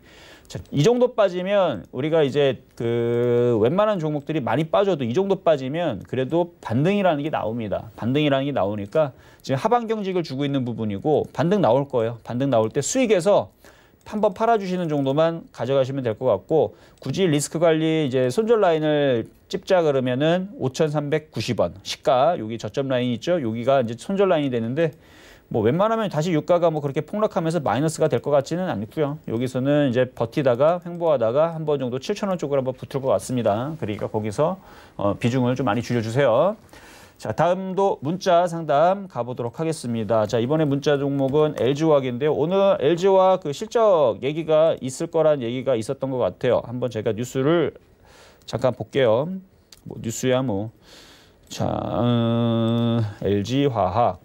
자, 이 정도 빠지면 우리가 이제 그 웬만한 종목들이 많이 빠져도 이 정도 빠지면 그래도 반등이라는 게 나옵니다. 반등이라는 게 나오니까 지금 하방 경직을 주고 있는 부분이고 반등 나올 거예요. 반등 나올 때 수익에서 한번 팔아주시는 정도만 가져가시면 될 것 같고 굳이 리스크 관리 이제 손절 라인을 찝자 그러면은 5,390원 시가 여기 저점 라인 있죠. 여기가 이제 손절 라인이 되는데 뭐 웬만하면 다시 유가가 뭐 그렇게 폭락하면서 마이너스가 될 것 같지는 않고요. 여기서는 이제 버티다가 횡보하다가 한 번 정도 7,000원 쪽으로 한번 붙을 것 같습니다. 그러니까 거기서 비중을 좀 많이 줄여주세요. 자, 다음도 문자 상담 가보도록 하겠습니다. 자, 이번에 문자 종목은 LG화학인데요. 오늘 LG화학 그 실적 얘기가 있을 거란 얘기가 있었던 것 같아요. 한번 제가 뉴스를 잠깐 볼게요. 뭐 뉴스야 뭐. 자, LG화학.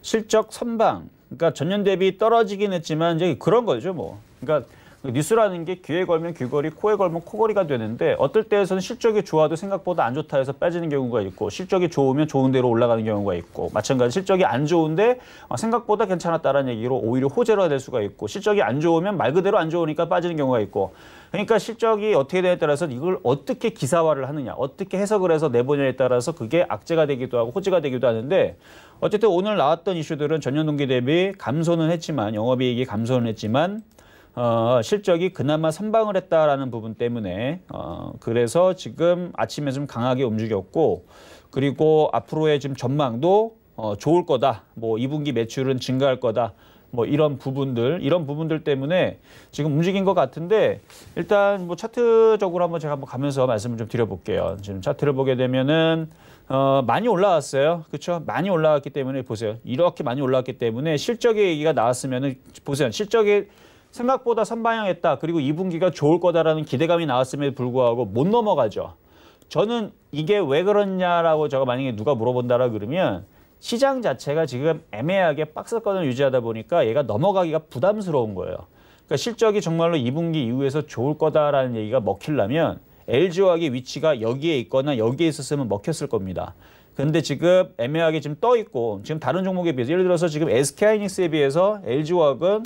실적 선방. 그러니까 전년 대비 떨어지긴 했지만 이제 그런 거죠, 뭐. 그러니까 뉴스라는 게 귀에 걸면 귀걸이, 코에 걸면 코걸이가 되는데 어떨 때에서는 실적이 좋아도 생각보다 안 좋다 해서 빠지는 경우가 있고 실적이 좋으면 좋은 대로 올라가는 경우가 있고 마찬가지 실적이 안 좋은데 생각보다 괜찮았다라는 얘기로 오히려 호재가 될 수가 있고 실적이 안 좋으면 말 그대로 안 좋으니까 빠지는 경우가 있고 그러니까 실적이 어떻게 되냐에 따라서 이걸 어떻게 기사화를 하느냐 어떻게 해석을 해서 내보냐에 따라서 그게 악재가 되기도 하고 호재가 되기도 하는데 어쨌든 오늘 나왔던 이슈들은 전년 동기 대비 감소는 했지만 영업이익이 감소는 했지만 실적이 그나마 선방을 했다라는 부분 때문에 그래서 지금 아침에 좀 강하게 움직였고 그리고 앞으로의 지금 전망도 좋을 거다. 뭐 2분기 매출은 증가할 거다. 뭐 이런 부분들 때문에 지금 움직인 것 같은데 일단 뭐 차트적으로 한번 제가 한번 가면서 말씀을 좀 드려볼게요. 지금 차트를 보게 되면은 많이 올라왔어요. 그렇죠? 많이 올라왔기 때문에 보세요. 이렇게 많이 올라왔기 때문에 실적의 얘기가 나왔으면은 보세요. 실적이 생각보다 선방향했다. 그리고 2분기가 좋을 거다라는 기대감이 나왔음에도 불구하고 못 넘어가죠. 저는 이게 왜 그렇냐라고 제가 만약에 누가 물어본다라 그러면 시장 자체가 지금 애매하게 박스권을 유지하다 보니까 얘가 넘어가기가 부담스러운 거예요. 그러니까 실적이 정말로 2분기 이후에서 좋을 거다라는 얘기가 먹히려면 LG화학의 위치가 여기에 있거나 여기에 있었으면 먹혔을 겁니다. 근데 지금 애매하게 지금 떠 있고 지금 다른 종목에 비해서 예를 들어서 지금 SK하이닉스에 비해서 LG화학은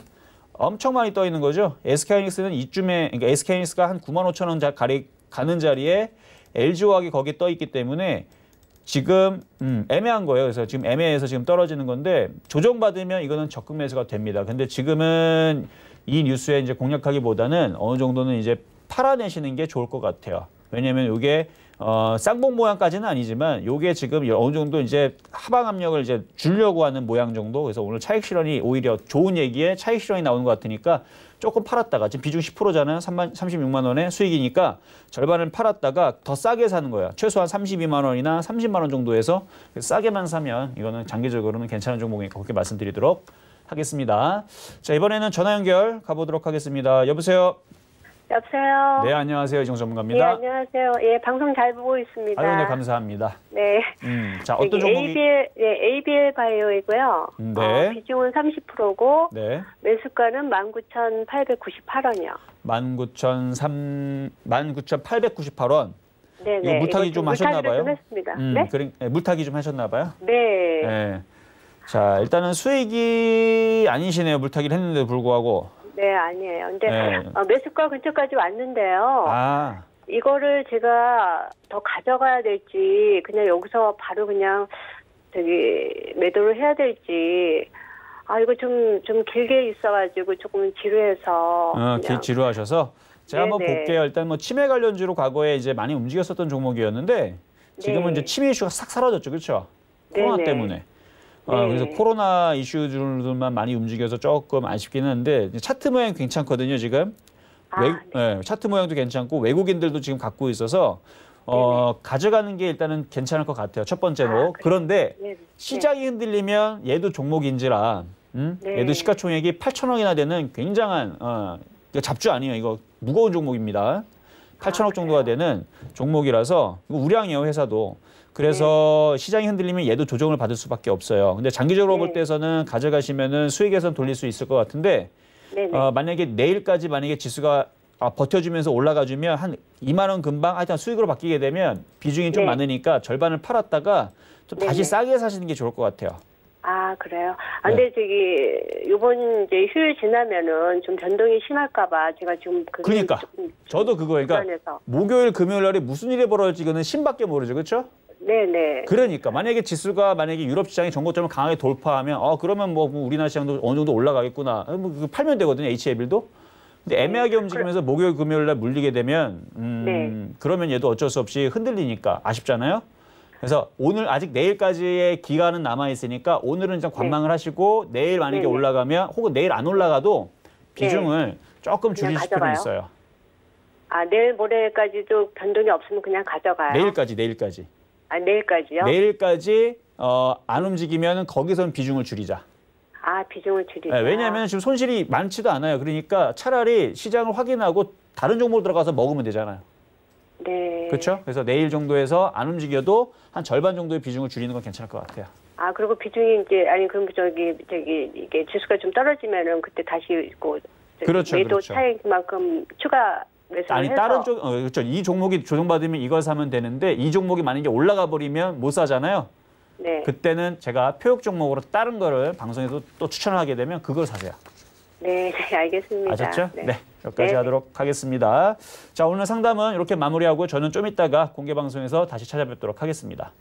엄청 많이 떠 있는 거죠. SK하이닉스는 이쯤에, 그러니까 SK하이닉스가 한 95,000원 가리 가는 자리에 LG화학이 거기 떠 있기 때문에 지금 애매한 거예요. 그래서 지금 애매해서 지금 떨어지는 건데 조정받으면 이거는 적극 매수가 됩니다. 근데 지금은 이 뉴스에 이제 공략하기보다는 어느 정도는 이제 팔아내시는 게 좋을 것 같아요. 왜냐하면 이게 쌍봉 모양까지는 아니지만 요게 지금 어느 정도 이제 하방 압력을 이제 주려고 하는 모양 정도. 그래서 오늘 차익 실현이 오히려 좋은 얘기에 차익 실현이 나오는 것 같으니까 조금 팔았다가 지금 비중 10%잖아요. 36만 원의 수익이니까 절반을 팔았다가 더 싸게 사는 거야. 최소한 32만 원이나 30만 원 정도에서 싸게만 사면 이거는 장기적으로는 괜찮은 종목이니까 그렇게 말씀드리도록 하겠습니다. 자, 이번에는 전화 연결 가보도록 하겠습니다. 여보세요? 여보세요? 네, 안녕하세요. 이정 전문가입니다. 예, 안녕하세요. 예, 방송 잘 보고 있습니다. 아유, 네, 감사합니다. 네. 자, 어떤 종목이? ABL 바이오이고요. 네. 비중은 30%고, 네. 매수가는 19,898원이요. 19,898원. 네네. 이거 물타기 좀 하셨나 봐요? 좀 했습니다. 네? 물타기 좀 하셨나 봐요? 네. 네. 자, 일단은 수익이 아니시네요. 물타기를 했는데도 불구하고. 네, 아니에요. 근데 네. 매수가 근처까지 왔는데요. 아. 이거를 제가 더 가져가야 될지, 그냥 여기서 바로 그냥 매도를 해야 될지, 이거 좀 길게 있어가지고 조금 지루해서. 지루하셔서? 제가 한번 볼게요. 일단 뭐 치매 관련주로 과거에 이제 많이 움직였었던 종목이었는데 지금은 이제 치매 이슈가 싹 사라졌죠. 그렇죠? 코로나 때문에. 그래서 코로나 이슈들만 많이 움직여서 조금 아쉽긴 한데 차트 모양 괜찮거든요, 지금. 차트 모양도 괜찮고 외국인들도 지금 갖고 있어서 가져가는 게 일단은 괜찮을 것 같아요. 첫 번째로. 그런데 네. 시장이 흔들리면 얘도 종목인지라 네. 얘도 시가총액이 8천억이나 되는 굉장한 이거 잡주 아니에요. 이거 무거운 종목입니다. 8천억 정도가 되는 종목이라서 이거 우량이에요, 회사도. 그래서 시장이 흔들리면 얘도 조정을 받을 수밖에 없어요. 근데 장기적으로 볼 때에서는 가져가시면은 수익 개선 돌릴 수 있을 것 같은데 만약에 내일까지 만약에 지수가 버텨주면서 올라가주면 한 2만 원 금방 하여튼 수익으로 바뀌게 되면 비중이 좀 많으니까 절반을 팔았다가 좀 다시 싸게 사시는 게 좋을 것 같아요. 아, 그래요? 근데 요번 이제 휴일 지나면은 좀 변동이 심할까봐 제가 좀 그러니까 저도 그거예요. 그러니까 목요일, 금요일 날에 무슨 일이 벌어지고는 신밖에 모르죠, 그렇죠? 네네. 그러니까 만약에 지수가 만약에 유럽 시장이 전고점을 강하게 돌파하면 그러면 뭐 우리나라 시장도 어느 정도 올라가겠구나. 뭐 팔면 되거든요, H-Level도. 근데 애매하게 움직이면서 목요일, 금요일 날 물리게 되면 그러면 얘도 어쩔 수 없이 흔들리니까 아쉽잖아요. 그래서 오늘 아직 내일까지의 기간은 남아 있으니까 오늘은 좀 관망을 하시고 내일 만약에 올라가면 혹은 내일 안 올라가도 비중을 조금 줄이실 필요는 있어요. 아, 내일 모레까지도 변동이 없으면 그냥 가져가요? 내일까지. 아, 내일까지요? 내일까지 안 움직이면 거기서는 비중을 줄이자. 아, 비중을 줄이자. 네, 왜냐하면 지금 손실이 많지도 않아요. 그러니까 차라리 시장을 확인하고 다른 종목으로 들어가서 먹으면 되잖아요. 네. 그렇죠? 그래서 내일 정도에서 안 움직여도 한 절반 정도의 비중을 줄이는 건 괜찮을 것 같아요. 아, 그리고 비중이 이제 그럼 이게 지수가 좀 떨어지면은 그때 다시 그렇죠. 매도 차익만큼 추가 매수를 해서 다른 쪽 그렇죠. 이 종목이 조정받으면 이걸 사면 되는데 이 종목이 만약에 올라가 버리면 못 사잖아요. 네. 그때는 제가 표육 종목으로 다른 거를 방송에도 또 추천을 하게 되면 그걸 사세요. 네, 알겠습니다. 아셨죠? 네. 여기까지 하도록 하겠습니다. 자, 오늘 상담은 이렇게 마무리하고 저는 좀 이따가 공개 방송에서 다시 찾아뵙도록 하겠습니다.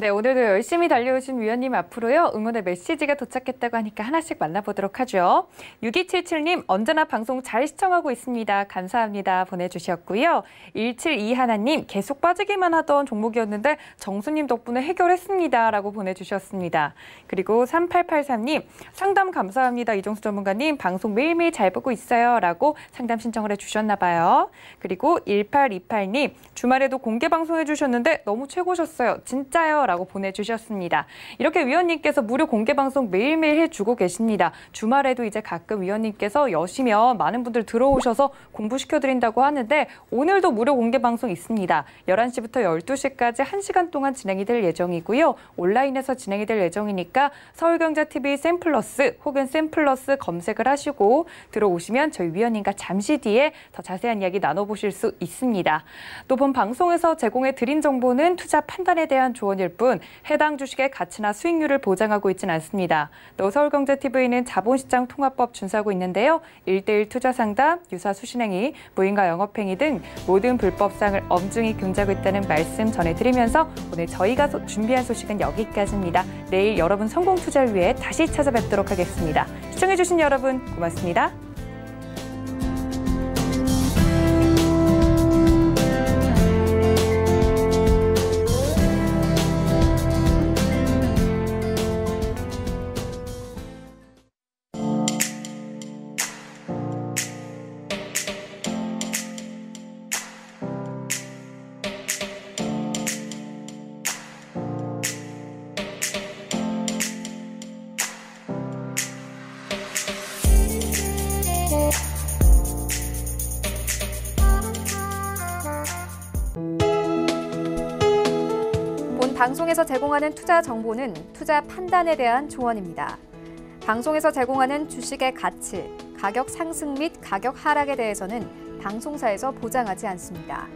네, 오늘도 열심히 달려오신 위원님 앞으로요. 응원의 메시지가 도착했다고 하니까 하나씩 만나보도록 하죠. 6277님, 언제나 방송 잘 시청하고 있습니다. 감사합니다. 보내주셨고요. 172하나님, 계속 빠지기만 하던 종목이었는데 정수님 덕분에 해결했습니다. 라고 보내주셨습니다. 그리고 3883님, 상담 감사합니다. 이종수 전문가님, 방송 매일매일 잘 보고 있어요. 라고 상담 신청을 해주셨나 봐요. 그리고 1828님, 주말에도 공개 방송해 주셨는데 너무 최고셨어요. 진짜요. 라고 보내주셨습니다. 이렇게 위원님께서 무료 공개 방송 매일매일 해주고 계십니다. 주말에도 이제 가끔 위원님께서 여시면 많은 분들 들어오셔서 공부시켜드린다고 하는데 오늘도 무료 공개 방송 있습니다. 11시부터 12시까지 1시간 동안 진행이 될 예정이고요. 온라인에서 진행이 될 예정이니까 서울경제TV 샘플러스 혹은 샘플러스 검색을 하시고 들어오시면 저희 위원님과 잠시 뒤에 더 자세한 이야기 나눠보실 수 있습니다. 또 본 방송에서 제공해드린 정보는 투자 판단에 대한 조언일 뿐 해당 주식의 가치나 수익률을 보장하고 있지는 않습니다. 또 서울경제TV는 자본시장 통합법 준수하고 있는데요. 1:1 투자 상담, 유사 수신행위, 무인가 영업행위 등 모든 불법사항을 엄중히 금지하고 있다는 말씀 전해드리면서 오늘 저희가 준비한 소식은 여기까지입니다. 내일 여러분 성공 투자를 위해 다시 찾아뵙도록 하겠습니다. 시청해주신 여러분 고맙습니다. 방송에서 제공하는 투자 정보는 투자 판단에 대한 조언입니다. 방송에서 제공하는 주식의 가치, 가격 상승 및 가격 하락에 대해서는 방송사에서 보장하지 않습니다.